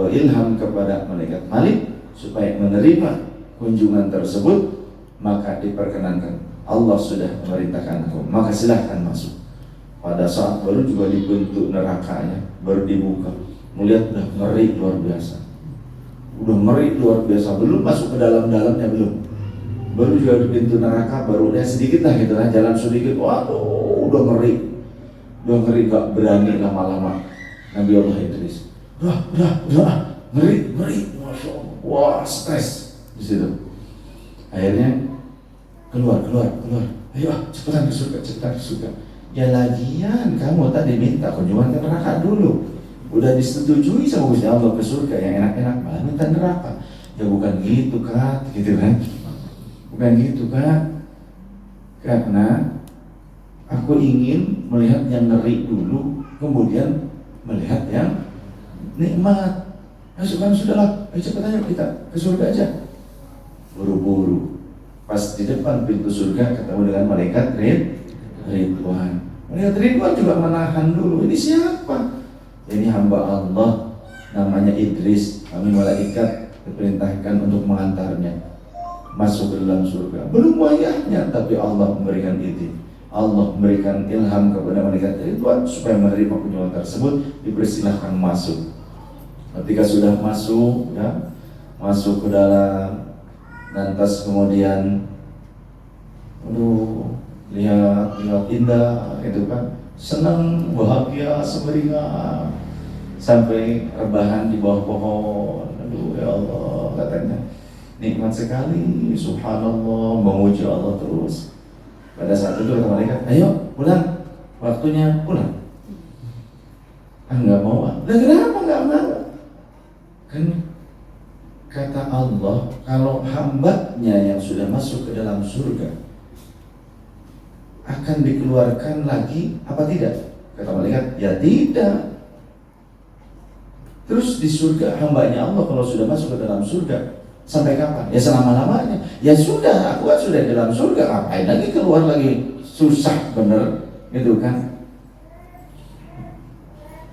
ilham kepada malaikat Malik supaya menerima kunjungan tersebut, maka diperkenankan. Allah sudah memerintahkan engkau, maka silahkan masuk. Pada saat baru juga dibentuk nerakanya, baru dibuka, melihat udah ngeri luar biasa. Udah ngeri luar biasa, belum masuk ke dalam-dalamnya belum. Baru juga di pintu neraka, baru lihat sedikit lah gitu lah, jalan sedikit, waduh udah ngeri gak berani lama-lama. Nabi Allah Idris, udah ngeri, masya Allah, wah stres di situ. Akhirnya keluar, ayo cepetan ke surga. Ya lagian kamu tadi minta kunjungan ke neraka dulu, udah disetujui sama Gusti Allah ke surga yang enak-enak, malah minta neraka. Ya bukan gitu kan, gitu kan. Bukan gitu kan, karena aku ingin melihat yang ngeri dulu, kemudian melihat yang nikmat. Nah, sudahlah, ayo cepat aja kita ke surga aja. Buru-buru, pas di depan pintu surga ketemu dengan malaikat Ridwan. Malaikat Ridwan juga menahan dulu. Ini siapa? Ini hamba Allah, namanya Idris. Kami malaikat diperintahkan untuk mengantarnya masuk ke dalam surga. Belum wayahnya, tapi Allah memberikan izin. Allah memberikan ilham kepada malaikat Ridwan supaya menerima kunjungan tersebut, dipersilahkan masuk. Ketika sudah masuk, ya, masuk ke dalam, lantas kemudian, lihat indah, itu kan, senang, bahagia, semeringah, sampai rebahan di bawah pohon. Aduh ya Allah, katanya nikmat sekali, subhanallah, memuji Allah terus. Pada saat itu kata malaikat, ayo pulang, waktunya pulang. Enggak mau. Lah kenapa enggak mau? Kan kata Allah, kalau hambanya yang sudah masuk ke dalam surga akan dikeluarkan lagi apa tidak? Kata malaikat, ya tidak. Terus di surga hambanya Allah kalau sudah masuk ke dalam surga sampai kapan? Ya selama-lamanya. Ya sudah, aku kan sudah di dalam surga, ngapain lagi keluar lagi? Susah bener, gitu kan?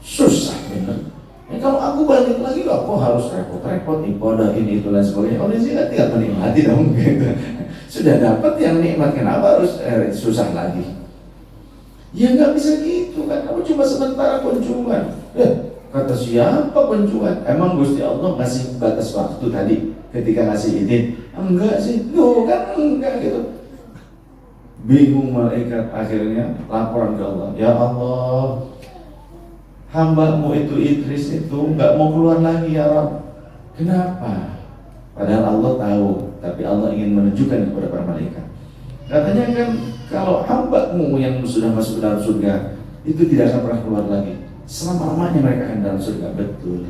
Susah bener. Ya kalau aku balik lagi, aku harus repot-repot ibadah ini itu dan sebagainya. Oleh sini tinggal menikmati dong, gitu. Sudah dapat yang nikmat, kenapa harus susah lagi? Ya nggak bisa gitu kan? Kamu cuma sementara kunjungan. Kata siapa kunjungan? Emang Gusti Allah ngasih batas waktu tadi ketika ngasih izin? Enggak sih, loh kan enggak gitu. Bingung malaikat, akhirnya laporan ke Allah. Ya Allah, hamba-Mu itu Idris itu nggak mau keluar lagi ya Rabb. Kenapa? Padahal Allah tahu, tapi Allah ingin menunjukkan kepada para malaikat. Katanya kan kalau hamba-Mu yang sudah masuk ke dalam surga itu tidak akan pernah keluar lagi. Selama-lamanya mereka akan dalam surga, betul.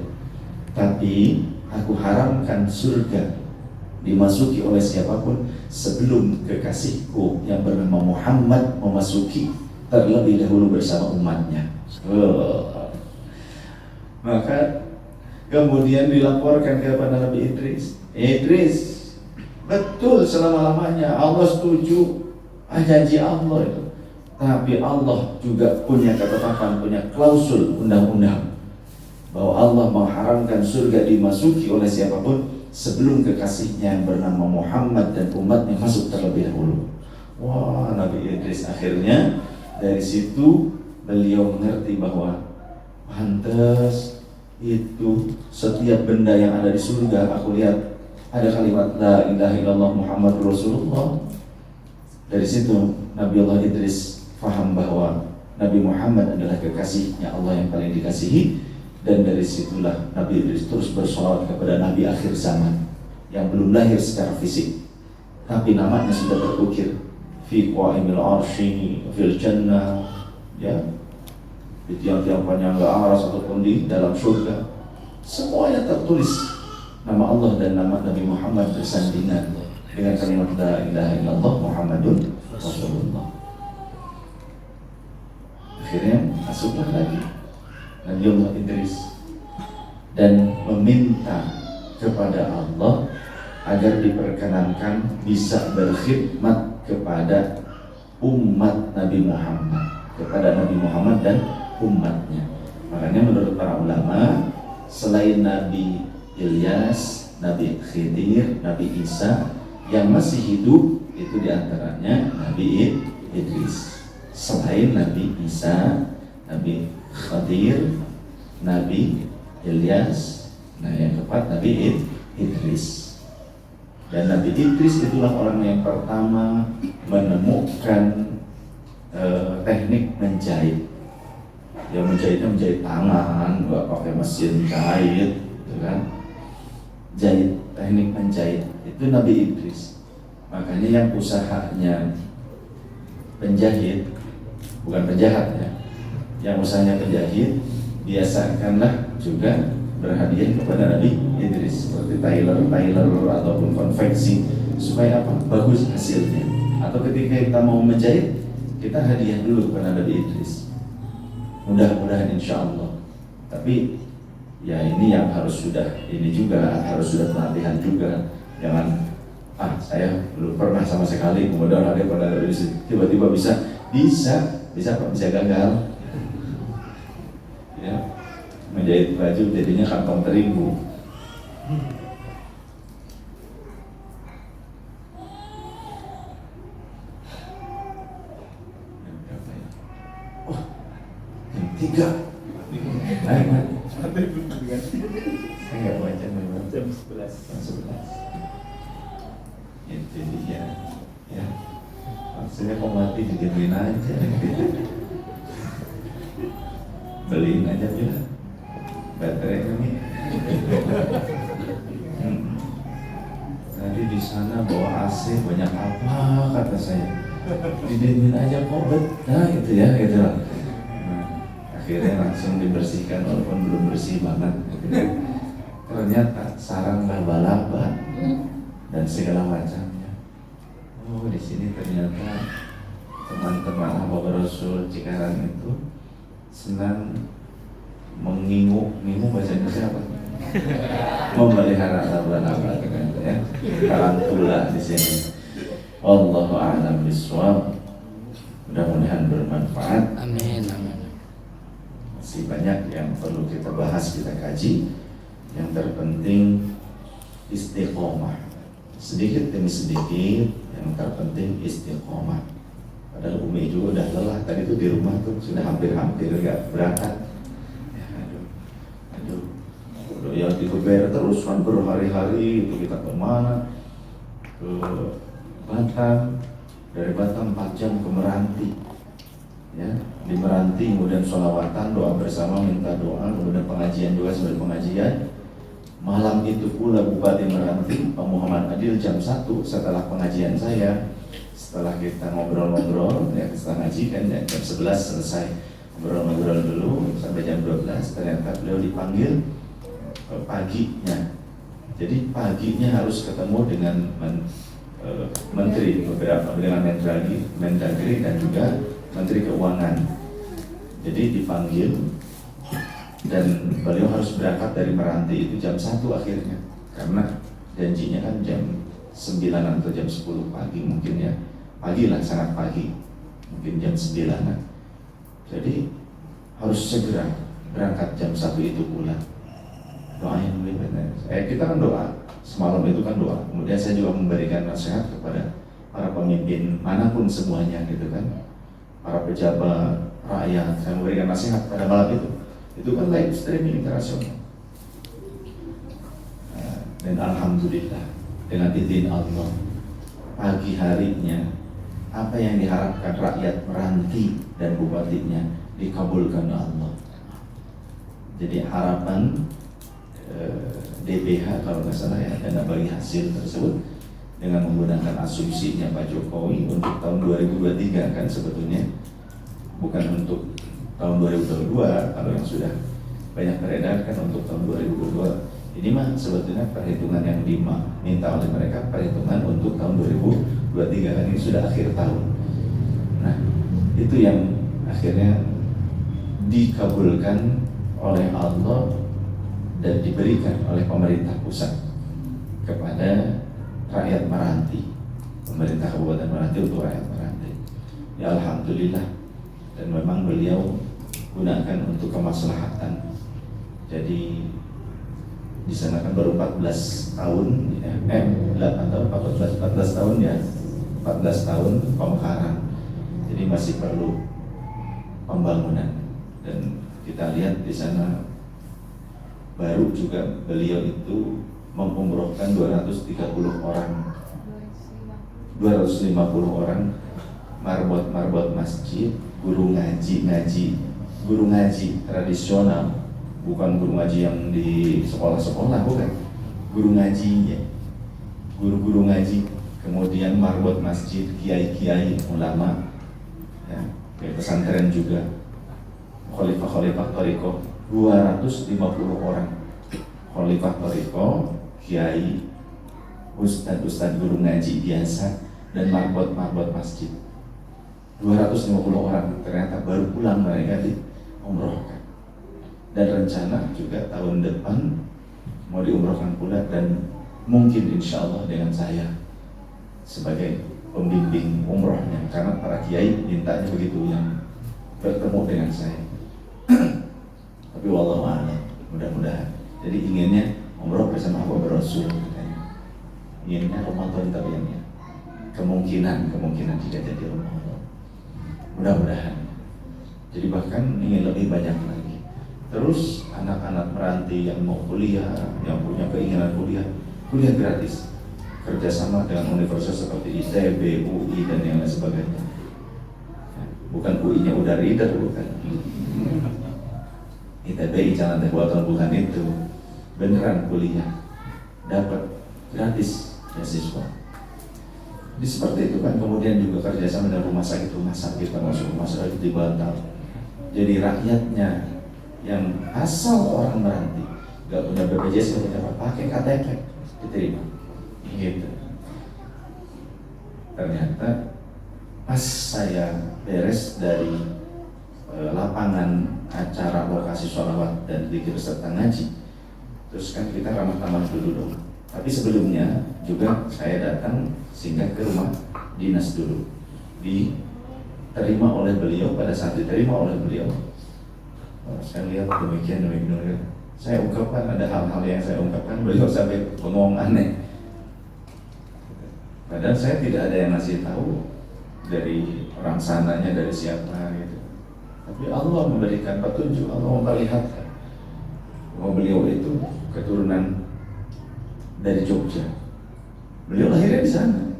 Tapi aku haramkan surga dimasuki oleh siapapun sebelum kekasihku yang bernama Muhammad memasuki terlebih dahulu bersama umatnya. Maka kemudian dilaporkan kepada Nabi Idris, betul selama-lamanya Allah setuju janji Allah itu. Tapi Allah juga punya ketetapan, punya klausul undang-undang bahwa Allah mengharamkan surga dimasuki oleh siapapun sebelum kekasihnya yang bernama Muhammad dan umatnya masuk terlebih dahulu. Wah, Nabi Idris akhirnya dari situ beliau mengerti bahwa pantas itu setiap benda yang ada di surga, aku lihat ada kalimat la ilaha illallah Muhammad Rasulullah. Dari situ Nabi Allah Idris faham bahwa Nabi Muhammad adalah kekasihnya Allah yang paling dikasihi, dan dari situlah Nabi Idris terus bersolawat kepada Nabi akhir zaman yang belum lahir secara fisik, tapi namanya sudah terukir fi qaimil arsy fil jannah, ya, di tiang-tiang penyangga aras ataupun di dalam surga, semuanya tertulis nama Allah dan nama Nabi Muhammad bersandingan dengan kalimat la ilaha illallah Muhammadun Rasulullah. Akhirnya masuklah lagi Nabi Allah Idris dan meminta kepada Allah agar diperkenankan bisa berkhidmat kepada umat Nabi Muhammad, kepada Nabi Muhammad dan umatnya. Makanya menurut para ulama, selain Nabi Ilyas, Nabi Khidir, Nabi Isa, yang masih hidup itu diantaranya Nabi Idris. Selain Nabi Isa, Nabi Khidir, Nabi Ilyas, nah yang keempat Nabi Idris. Dan Nabi Idris itulah orang yang pertama menemukan teknik menjahit. Ya menjahitnya menjahit tangan, nggak pakai mesin jahit, gitu kan? Jahit, teknik menjahit itu Nabi Idris. Makanya yang usahanya penjahit, bukan penjahat ya, yang usahanya penjahit biasakanlah juga berhadiah kepada Nabi Idris, seperti tailor ataupun konveksi, supaya apa? Bagus hasilnya. Atau ketika kita mau menjahit, kita hadiah dulu kepada Nabi Idris. Mudah-mudahan insya Allah. Tapi ya ini yang harus sudah, ini juga harus sudah pelatihan juga. Jangan saya belum pernah sama sekali, kemudian ada pada Nabi Idris tiba-tiba bisa gagal. Ya, menjahit baju jadinya kantong terigu. 3. Nah, saya nggak baca memang. Jam 11. Jam 11. Itu dia. Ya. Maksudnya kok mati digituin aja. Beliin aja bilang. Baterainya nih. Tadi di sana bawa AC banyak apa kata saya. Didiemin aja kok betah gitu ya gitu. Akhirnya langsung dibersihkan walaupun belum bersih banget. Ternyata sarang laba-laba dan segala macamnya. Oh, di sini ternyata teman-teman Ahbab Rasul Cikarang itu senang mengingu bahasa Indonesia apa? Memelihara laba-laba ya. Tarantula di sini. Allahu a'lam bishawab. Mudah-mudahan bermanfaat. Amin, amin. Masih banyak yang perlu kita bahas, kita kaji. Yang terpenting istiqomah. Sedikit demi sedikit, yang terpenting istiqomah. Padahal Umi juga udah lelah tadi tuh di rumah tuh sudah hampir-hampir nggak berangkat. Ya, aduh, udah ya digeber terus kan berhari-hari itu kita kemana? Ke Batam, dari Batam 4 jam ke Meranti. Ya, di Meranti kemudian sholawatan, doa bersama, minta doa, kemudian pengajian juga sebagai pengajian. Malam itu pula Bupati Meranti Pak Muhammad Adil jam 1 setelah pengajian saya, setelah kita ngobrol-ngobrol ya, setelah ngaji kan ya, jam 11 selesai ngobrol-ngobrol dulu sampai jam 12, ternyata beliau dipanggil paginya. Jadi paginya harus ketemu dengan menteri, beberapa dengan Mendagri dan juga Menteri Keuangan. Jadi dipanggil dan beliau harus berangkat dari Meranti itu jam 1 akhirnya, karena janjinya kan jam 9 atau jam 10 pagi mungkin ya, pagi lah, sangat pagi, mungkin jam 9. Jadi harus segera berangkat jam 1 itu pula. Doain dulu kita kan doa semalam itu kan doa. Kemudian saya juga memberikan nasihat kepada para pemimpin manapun semuanya gitu kan, para pejabat, rakyat. Saya memberikan nasihat pada malam itu. Itu kan live streaming internasional. Dan alhamdulillah dengan izin Allah pagi harinya apa yang diharapkan rakyat Meranti dan bupatinya dikabulkan Allah. Jadi harapan DBH kalau nggak salah ya, dana bagi hasil tersebut dengan menggunakan asumsinya Pak Jokowi untuk tahun 2023 kan sebetulnya bukan untuk tahun 2022 kalau yang sudah banyak beredar kan untuk tahun 2022. Ini mah sebetulnya perhitungan yang diminta oleh mereka perhitungan untuk tahun 2023 kan ini sudah akhir tahun. Nah itu yang akhirnya dikabulkan oleh Allah dan diberikan oleh pemerintah pusat kepada rakyat Meranti, pemerintah Kabupaten Meranti untuk rakyat Meranti. Ya alhamdulillah, dan memang beliau gunakan untuk kemaslahatan. Jadi di sana kan baru 14 tahun ya, 8 tahun 14 tahun ya, 14 tahun pemekaran. Jadi masih perlu pembangunan, dan kita lihat di sana baru juga beliau itu mengumrohkan 230 orang, 250 orang marbot masjid, guru ngaji tradisional, bukan guru ngaji yang di sekolah-sekolah, bukan, guru ngaji ya, guru-guru ngaji, kemudian marbot masjid, kiai-kiai, ulama, ya, pesantren juga, khalifah Thariqah 250 orang, khalifah Thariqah, kiai, ustadz guru ngaji biasa, dan marbot masjid 250 orang ternyata baru pulang mereka diumrohkan. Dan rencana juga tahun depan mau diumrohkan pula, dan mungkin insya Allah dengan saya sebagai pembimbing umrohnya, karena para kiai mintanya begitu yang bertemu dengan saya. Tapi wallahu a'lam, mudah-mudahan. Jadi inginnya umroh bersama Ahbab Rasul, inginnya Ramadan, tapi yang kemungkinan jika jadi Ramadan, mudah-mudahan. Jadi bahkan ingin lebih banyak lagi. Terus anak-anak meranti yang mau kuliah, yang punya keinginan kuliah gratis. Kerjasama dengan universitas seperti ITB, UI dan yang lain sebagainya. Bukan UI-nya udah reader, bukan. ITB jalan buatan, bukan itu. Beneran kuliah dapat gratis beasiswa. Di seperti itu kan. Kemudian juga kerjasama dengan rumah sakit termasuk rumah sakit di Batam. Jadi rakyatnya yang asal orang meranti, gak punya BPJS, gak punya apa, pakai KTP diterima. Gitu. Ternyata pas saya beres dari lapangan acara lokasi sholawat dan zikir serta ngaji, terus kan kita ramah tamah dulu dong. Tapi sebelumnya juga saya datang singgah ke rumah dinas dulu, diterima oleh beliau. Pada saat diterima oleh beliau, saya lihat demikian. Saya ungkapkan, ada hal-hal yang saya ungkapkan, beliau sampai ngomong aneh. Padahal saya tidak ada yang ngasih tahu dari orang sananya, dari siapa gitu. Tapi Allah memberikan petunjuk, Allah memperlihatkan bahwa beliau itu keturunan dari Jogja. Beliau lahirnya di sana.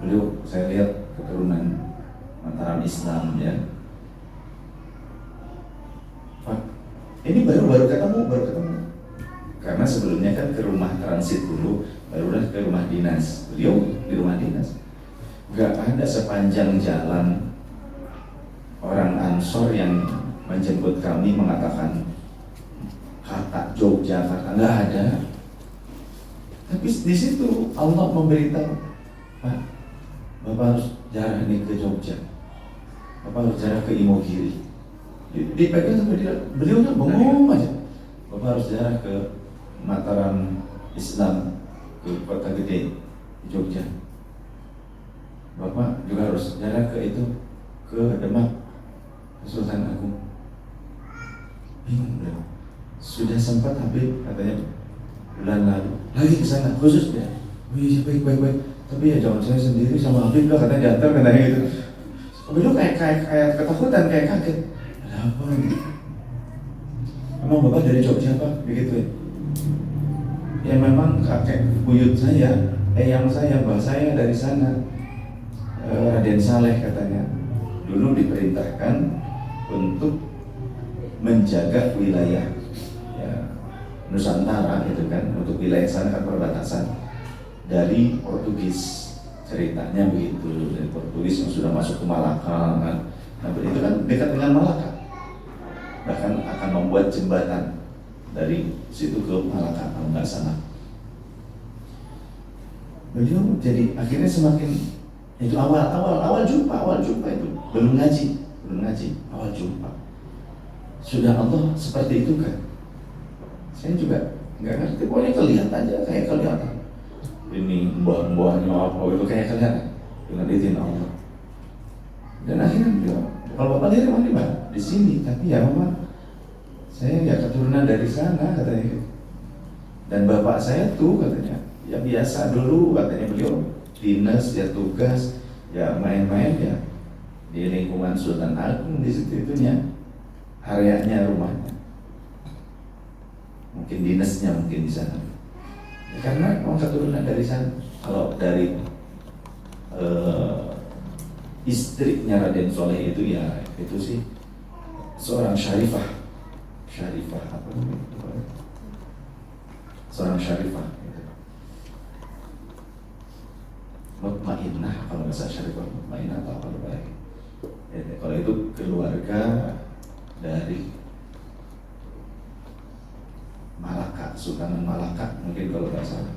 Beliau, saya lihat, keturunan Mataram Islam ya. Pak, ini baru ketemu. Karena sebelumnya kan ke rumah transit dulu, barulah ke rumah dinas. Beliau di rumah dinas. Gak ada sepanjang jalan orang Ansor yang menjemput kami mengatakan kata Yogyakarta, nggak ada. Tapi di situ Allah memberitahu, Pak, Bapak harus jarah nih ke Jogja, Bapak harus jarah ke Imogiri. Dipegang sama dia, beliau kan bengong aja. Bapak harus jarah ke Mataram Islam, ke kota gede di Jogja. Bapak juga harus jarah ke itu, ke Demak, ke Sultan Agung. Bingung beliau. Sudah sempat Habib katanya bulan lalu lagi ke sana khusus ya. Wih, baik. Tapi ya jangan saya sendiri sama Habib lah, katanya diantar, katanya gitu. Beliau kayak ketakutan, kayak kaget. Ada apa ini? Emang Bapak dari Jogja Pak? Begitu ya. Ya memang kakek buyut saya, eyang saya, mbah saya dari sana. Raden Saleh katanya dulu diperintahkan untuk menjaga wilayah ya, Nusantara gitu kan, untuk wilayah sana kan perbatasan dari Portugis, ceritanya begitu, dari Portugis yang sudah masuk ke Malaka kan. Nah itu kan dekat dengan Malaka, bahkan akan membuat jembatan dari situ ke Malaka kalau nggak salah. Beliau jadi akhirnya semakin itu awal jumpa itu belum ngaji awal jumpa sudah Allah seperti itu kan. Saya juga nggak ngerti, pokoknya kelihatan aja, kayak kelihatan ini buah-buahnya apa itu kayak kelihatan dengan izin Allah. Dan akhirnya dia, kalau Bapak dari mana di sini, tapi ya memang saya ya keturunan dari sana katanya. Dan bapak saya tuh katanya ya biasa dulu katanya beliau dinas ya, tugas ya, main-main ya di lingkungan Sultan Agung, di situ itunya areanya, rumahnya, mungkin dinasnya mungkin di sana ya, karena mau keturunan dari sana. Kalau dari istrinya Raden Soleh itu ya itu sih seorang syarifah apa namanya, seorang syarifah gitu. Mutmainah kalau bahasa syarifah, mutmainah atau apa lupa lagi ya, kalau itu keluarga dari Malaka, Sultan Malaka mungkin kalau nggak salah.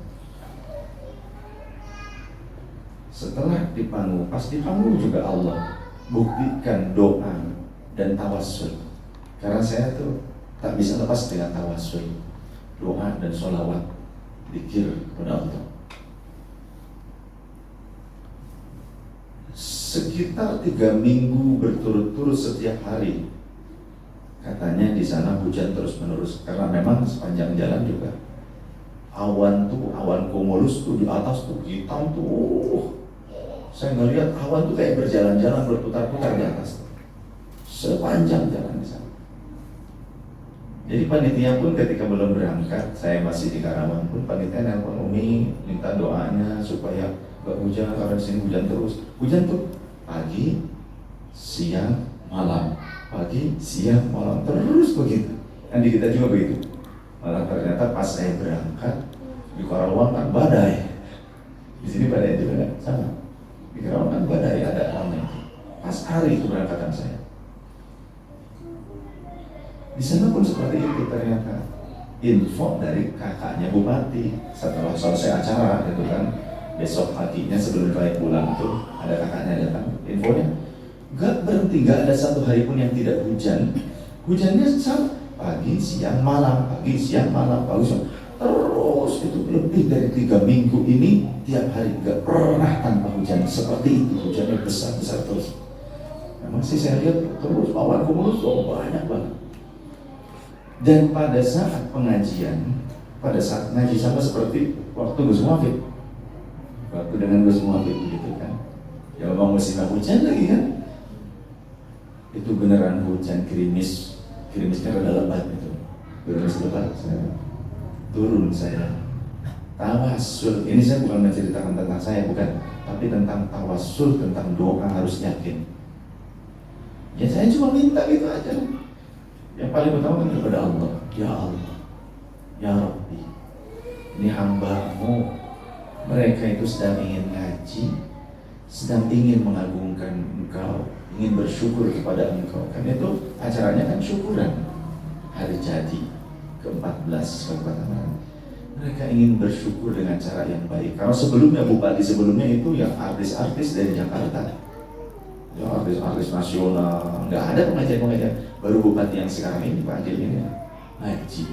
Setelah dipanggul, pas dipanggul juga Allah buktikan doa dan tawassul. Karena saya tuh tak bisa lepas dengan tawassul, doa dan sholawat, zikir kepada Allah. Sekitar 3 minggu berturut-turut setiap hari, katanya di sana hujan terus menerus karena memang sepanjang jalan juga awan cumulus tuh di atas tuh hitam tuh. Saya ngelihat awan tuh kayak berjalan-jalan berputar-putar di atas. sepanjang jalan di sana. Jadi panitia pun ketika belum berangkat, saya masih di Karawang pun panitia nelpon Umi minta doanya supaya gak hujan karena di sini hujan terus. Hujan tuh pagi, siang, malam, pagi, siang, malam terus begitu. Kan di kita juga begitu. Malah ternyata pas saya berangkat di Karawang kan badai. Di sini badai juga kan sama. Di Karawang kan badai ada ramai. Pas hari keberangkatan saya. Di sana pun seperti itu ternyata. Info dari kakaknya bupati setelah selesai acara itu kan, besok paginya sebelum balik pulang itu ada kakaknya datang. Infonya gak berhenti, gak ada satu hari pun yang tidak hujan. Hujannya sama pagi, siang, malam, pagi, siang, malam, pagi, siang. Terus itu lebih dari 3 minggu ini tiap hari gak pernah tanpa hujan seperti itu. Hujannya besar-besar terus. Memang sih saya lihat terus awan cumulus banyak banget. Dan pada saat pengajian, pada saat ngaji sama seperti waktu Gus Muafid, waktu dengan Gus Muafid gitu kan, ya memang musim hujan lagi kan, itu beneran hujan gerimisnya rada lebat itu, gerimis lebat, saya turun saya tawassul. Ini saya bukan menceritakan tentang saya, bukan, tapi tentang tawassul, tentang doa harus yakin. Ya saya cuma minta gitu aja. Yang paling utama kan kepada Allah. Ya Allah, Ya Rabbi, ini hamba-Mu, mereka itu sedang ingin ngaji, sedang ingin mengagungkan Engkau, ingin bersyukur kepada Engkau. Kan itu acaranya kan syukuran hari jadi ke-14 Kabupaten Malang. Mereka ingin bersyukur dengan cara yang baik. Karena sebelumnya, bupati sebelumnya itu yang artis-artis dari Jakarta, ya artis-artis nasional, nggak ada pengajian-pengajian. Baru bupati yang sekarang ini Pak Adil ini ngaji.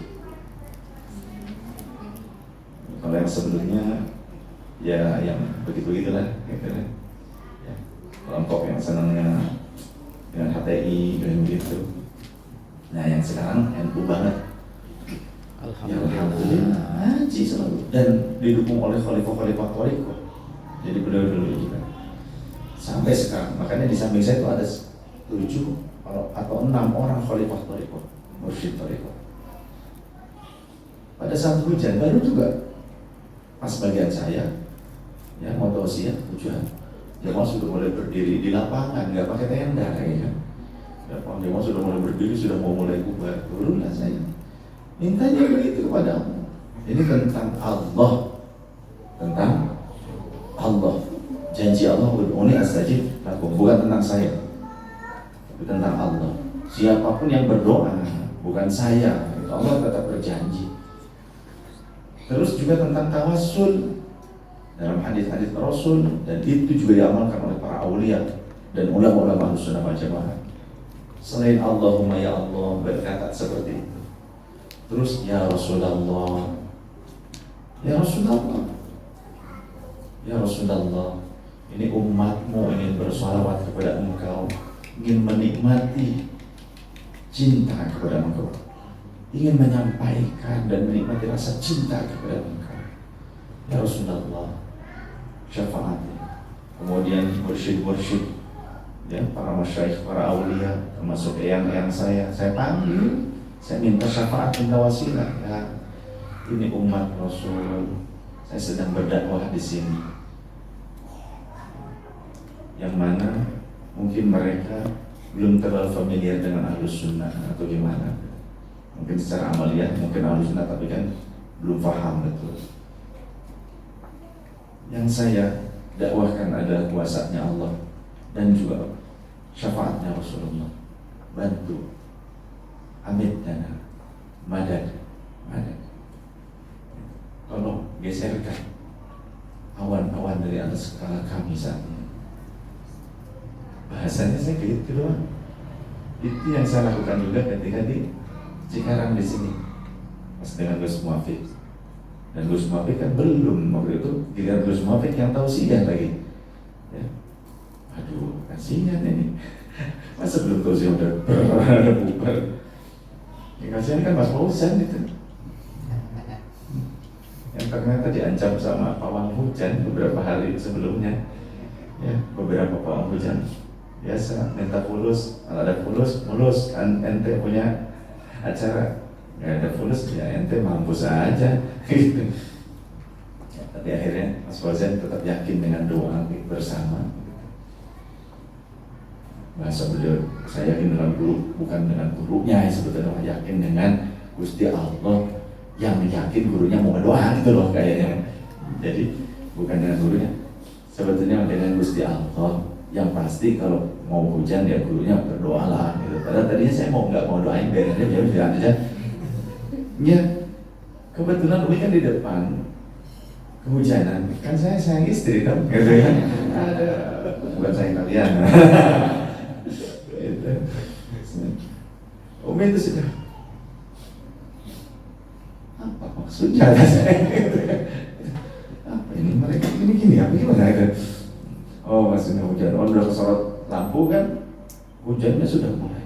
Kalau yang sebelumnya ya yang begitu-begitulah gitu kan. Ya, kelompok yang senangnya dengan HTI dan begitu. Nah yang sekarang NU banget. Alhamdulillah ngaji selalu dan didukung oleh khalifah-khalifah. Jadi beliau dulu juga sampai sekarang. Makanya di samping saya itu ada 7 atau 6 orang khalifah thariqah, mursyid thariqah. Pada saat hujan baru juga pas bagian saya ya mau tausiah tujuan jemaah sudah mulai berdiri di lapangan, nggak pakai tenda kayaknya. Jemaah sudah mulai berdiri, sudah mau mulai bubar. Turunlah saya mintanya begitu kepada Allah. Ini tentang Allah, tentang Allah. Janji Allah, ud'uni astajib lakum, bukan tentang saya, tapi tentang Allah. Siapapun yang berdoa, bukan saya, Allah tetap berjanji. Terus juga tentang tawassul dalam hadis-hadis Rasul, dan itu juga diamalkan oleh para aulia dan ulama-ulama Ahlussunnah wal Jamaah. Selain Allahumma ya Allah berkata seperti itu. Terus ya Rasulullah, ya Rasulullah, ya Rasulullah, ini umatmu ingin bersalawat kepada Engkau, ingin menikmati cinta kepada Engkau, ingin menyampaikan dan menikmati rasa cinta kepada Engkau. Ya Rasulullah, syafaatnya. Kemudian mursyid-mursyid, ya para masyayikh, para aulia, termasuk eyang-eyang saya panggil, saya minta syafaat, minta wasilah. Ya, ini umat Rasul, saya sedang berdakwah di sini, yang mana mungkin mereka belum terlalu familiar dengan Ahlus Sunnah atau gimana. Mungkin secara amaliyah mungkin Ahlus Sunnah, tapi kan belum paham betul. Yang saya dakwahkan adalah kuasanya Allah dan juga syafaatnya Rasulullah. Bantu, amit dana, madad, tolong geserkan awan-awan dari atas kepala kami saat ini. Bahasanya saya gitu doang. Itu yang saya lakukan juga ketika di Cikarang di sini, pas dengan Gus Muafid. Dan Gus Muafid kan belum waktu itu, giliran Gus Muafid yang tahu siang lagi. Ya. Aduh, kasihan ini. Masa belum tahu siang udah bubar. Yang kasihan kan Mas Fauzan itu, yang ternyata diancam sama pawang hujan beberapa hari sebelumnya. Ya, beberapa pawang hujan biasa minta fulus, kalau ada fulus, mulus kan ente punya acara, nggak ada fulus ya ente mampu saja gitu. Ya, tapi akhirnya Mas Fauzan tetap yakin dengan doa bersama. Masa beliau, saya yakin dengan guru, bukan dengan gurunya, sebetulnya yakin dengan Gusti Allah yang yakin gurunya mau berdoa gitu loh kayaknya. Jadi bukan dengan gurunya, sebetulnya dengan Gusti Allah yang pasti kalau mau hujan ya gurunya berdoa lah gitu. Padahal tadinya saya nggak mau doain, biar aja. Ya kebetulan Umi kan di depan kehujanan, kan saya sayang istri dong, gitu ya. Ada bukan sayang kalian. Gitu. Umi itu sudah apa maksudnya? Apa ini mereka ini gini apa gimana itu? Oh maksudnya hujan, oh udah kesorot lampu kan, hujannya sudah mulai.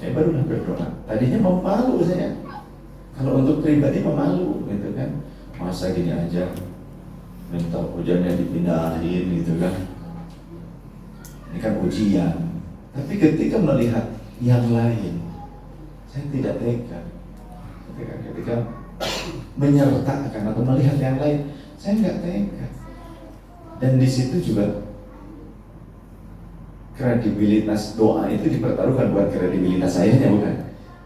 Saya barulah berdoa. Tadinya mau malu saya. Kalau untuk pribadi memalu gitu kan, masa gini aja minta hujannya dipindahin gitu kan. Ini kan ujian. Tapi ketika melihat yang lain, saya tidak tega. Ketika menyertakan atau melihat yang lain, saya nggak tega. Dan di situ juga kredibilitas doa itu dipertaruhkan, bukan kredibilitas sayanya, bukan.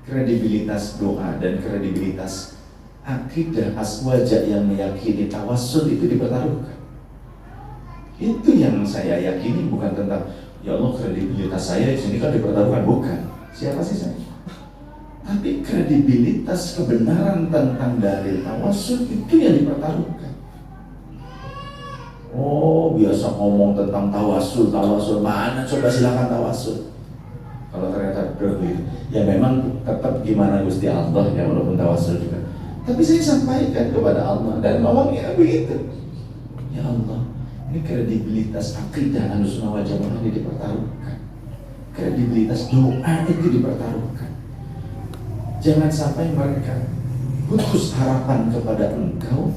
Kredibilitas doa dan kredibilitas akidah aswaja yang meyakini tawassul itu dipertaruhkan. Itu yang saya yakini, bukan tentang ya Allah kredibilitas saya di sini kan dipertaruhkan, bukan. Siapa sih saya? Tapi kredibilitas kebenaran tentang dalil tawassul itu yang dipertaruhkan. Oh biasa ngomong tentang tawassul mana? Coba silakan tawassul. Kalau ternyata begitu, ya memang tetap gimana Gusti Allah ya walaupun tawassul juga. Tapi saya sampaikan kepada Allah dan ngomongnya begitu. Ya Allah, ini kredibilitas akidah Ahlussunnah wal Jamaah ini dipertaruhkan. Kredibilitas doa itu dipertaruhkan. Jangan sampai mereka putus harapan kepada Engkau.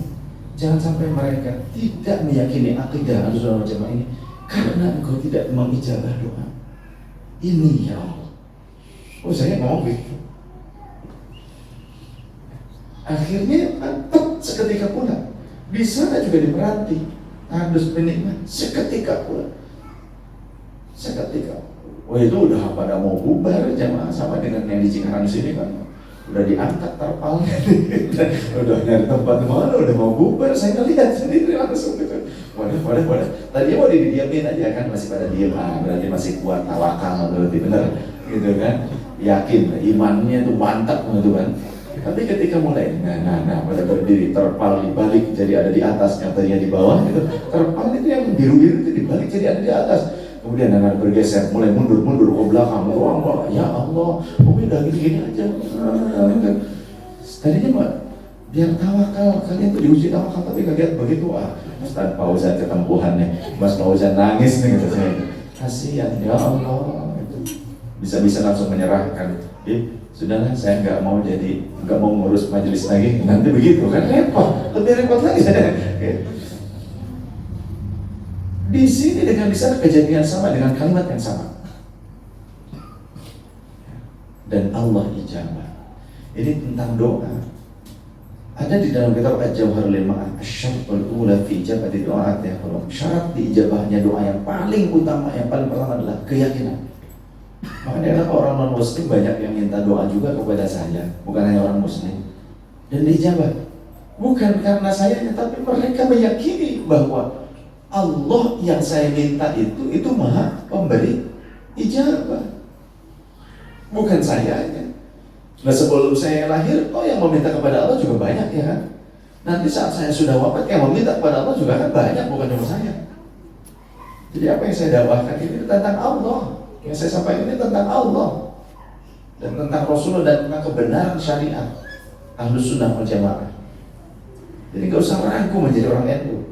Jangan sampai mereka tidak meyakini akidah Ahlussunnah wal Jamaah ini karena Engkau tidak mengijabah doa. Ini ya Allah. Oh saya ngomong gitu. Akhirnya seketika pula di sana juga diperanti harus penikmat seketika pula. Seketika. Oh itu udah pada mau bubar jamaah, sama dengan yang di Cikarang sini kan. Udah diangkat terpalnya, udah nyari tempat mana, udah mau bubar, saya ngeliat sendiri langsung gitu. Wadah. Tadinya mau didiamin aja kan, masih pada diem, berarti masih kuat, tawakal, berarti bener, gitu kan, yakin, imannya tuh mantap gitu kan. Tapi ketika mulai, nah, pada berdiri, terpal dibalik jadi ada di atas, yang tadinya di bawah gitu, terpal itu yang biru-biru itu dibalik jadi ada di atas. Kemudian dengan bergeser, mulai mundur ke belakang, ruang, ya Allah, udah gini-gini aja. Tadinya Mbak, biar tawakal, kalian tuh diuji tawakal, tapi kaget begitu, Ustaz Fauzan ketempuhannya, Mas Fauzan nangis nih gitu saya. Kasihan, ya Allah, gitu. Bisa-bisa langsung menyerahkan. Sudahlah, saya nggak mau ngurus majelis lagi, nanti begitu kan repot, lebih repot lagi saya. Di sini dengan di sana kejadian sama dengan kalimat yang sama. Dan Allah ijabah. Ini tentang doa. Ada di dalam kitab Al-Jawharul Ma'ad, asy-syartul ula fi ijabati du'aat ya Allah. Syarat diijabahnya doa yang paling utama, yang paling pertama adalah keyakinan. Makanya orang non-muslim banyak yang minta doa juga kepada saya, bukan hanya orang muslim. Dan diijabah. Bukan karena sayanya, tapi mereka meyakini bahwa Allah yang saya minta itu maha pemberi ijabah, bukan sayanya. Nah sebelum saya lahir, yang meminta kepada Allah juga banyak ya kan. Nanti saat saya sudah wafat, yang meminta kepada Allah juga kan banyak, bukan cuma saya. Jadi apa yang saya dakwahkan ini tentang Allah, yang saya sampaikan ini tentang Allah dan tentang Rasulullah dan tentang kebenaran syariat Ahlussunnah wal Jamaah. Jadi gak usah ragu menjadi orang NU.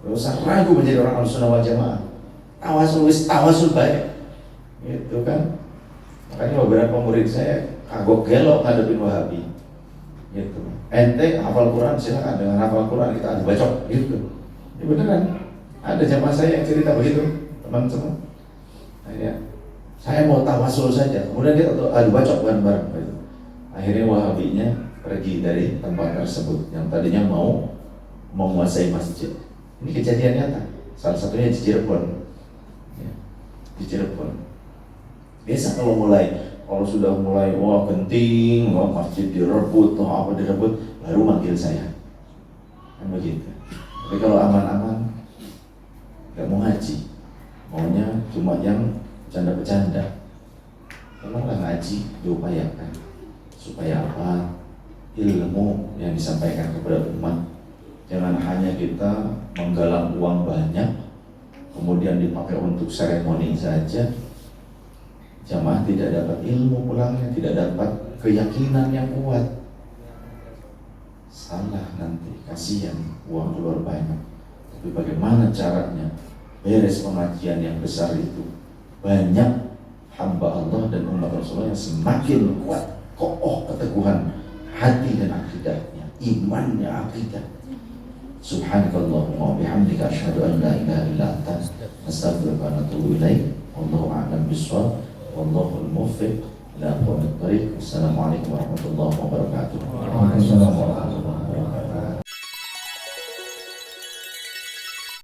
Gak usah ragu menjadi orang Ahlussunnah wal Jamaah. Tawasul baik, gitu kan. Makanya beberapa murid saya kagok gelok ngadepin Wahabi, gitu. Ente hafal Quran silakan, dengan hafal Quran kita adu bacok, gitu. Ya beneran. Ada jamaah saya yang cerita begitu, teman-teman. Akhirnya saya mau tawasul saja, kemudian dia baca bareng-bareng gitu. Akhirnya Wahabinya pergi dari tempat tersebut yang tadinya mau menguasai masjid. Ini kejadian nyata. Salah satunya di Cirebon. Ya, di Cirebon. Biasa kalau sudah mulai wah genting, wah masjid direbut, atau apa direbut, baru manggil saya. Kan begitu. Tapi kalau aman-aman, nggak mau ngaji, maunya cuma yang bercanda-bercanda. Tolonglah ngaji diupayakan supaya apa? Ilmu yang disampaikan kepada umat. Jangan hanya kita menggalang uang banyak, kemudian dipakai untuk seremoni saja. Jamaah tidak dapat ilmu pulangnya, tidak dapat keyakinan yang kuat. Salah nanti, kasihan uang keluar banyak. Tapi bagaimana caranya beres pengajian yang besar itu? Banyak hamba Allah dan umat Rasulullah yang semakin kuat, kokoh keteguhan hati dan akidahnya, imannya, akidah. Subhanakallahumma wa bihamdika asyhadu an la ilaha illa anta astaghfiruka wa atubu ilaik. Wallahu a'lam bishawab. Wallahu al-muwaffiq ila aqwamit thariq. Assalamualaikum warahmatullahi wabarakatuh. Waalaikumsalam warahmatullahi wabarakatuh.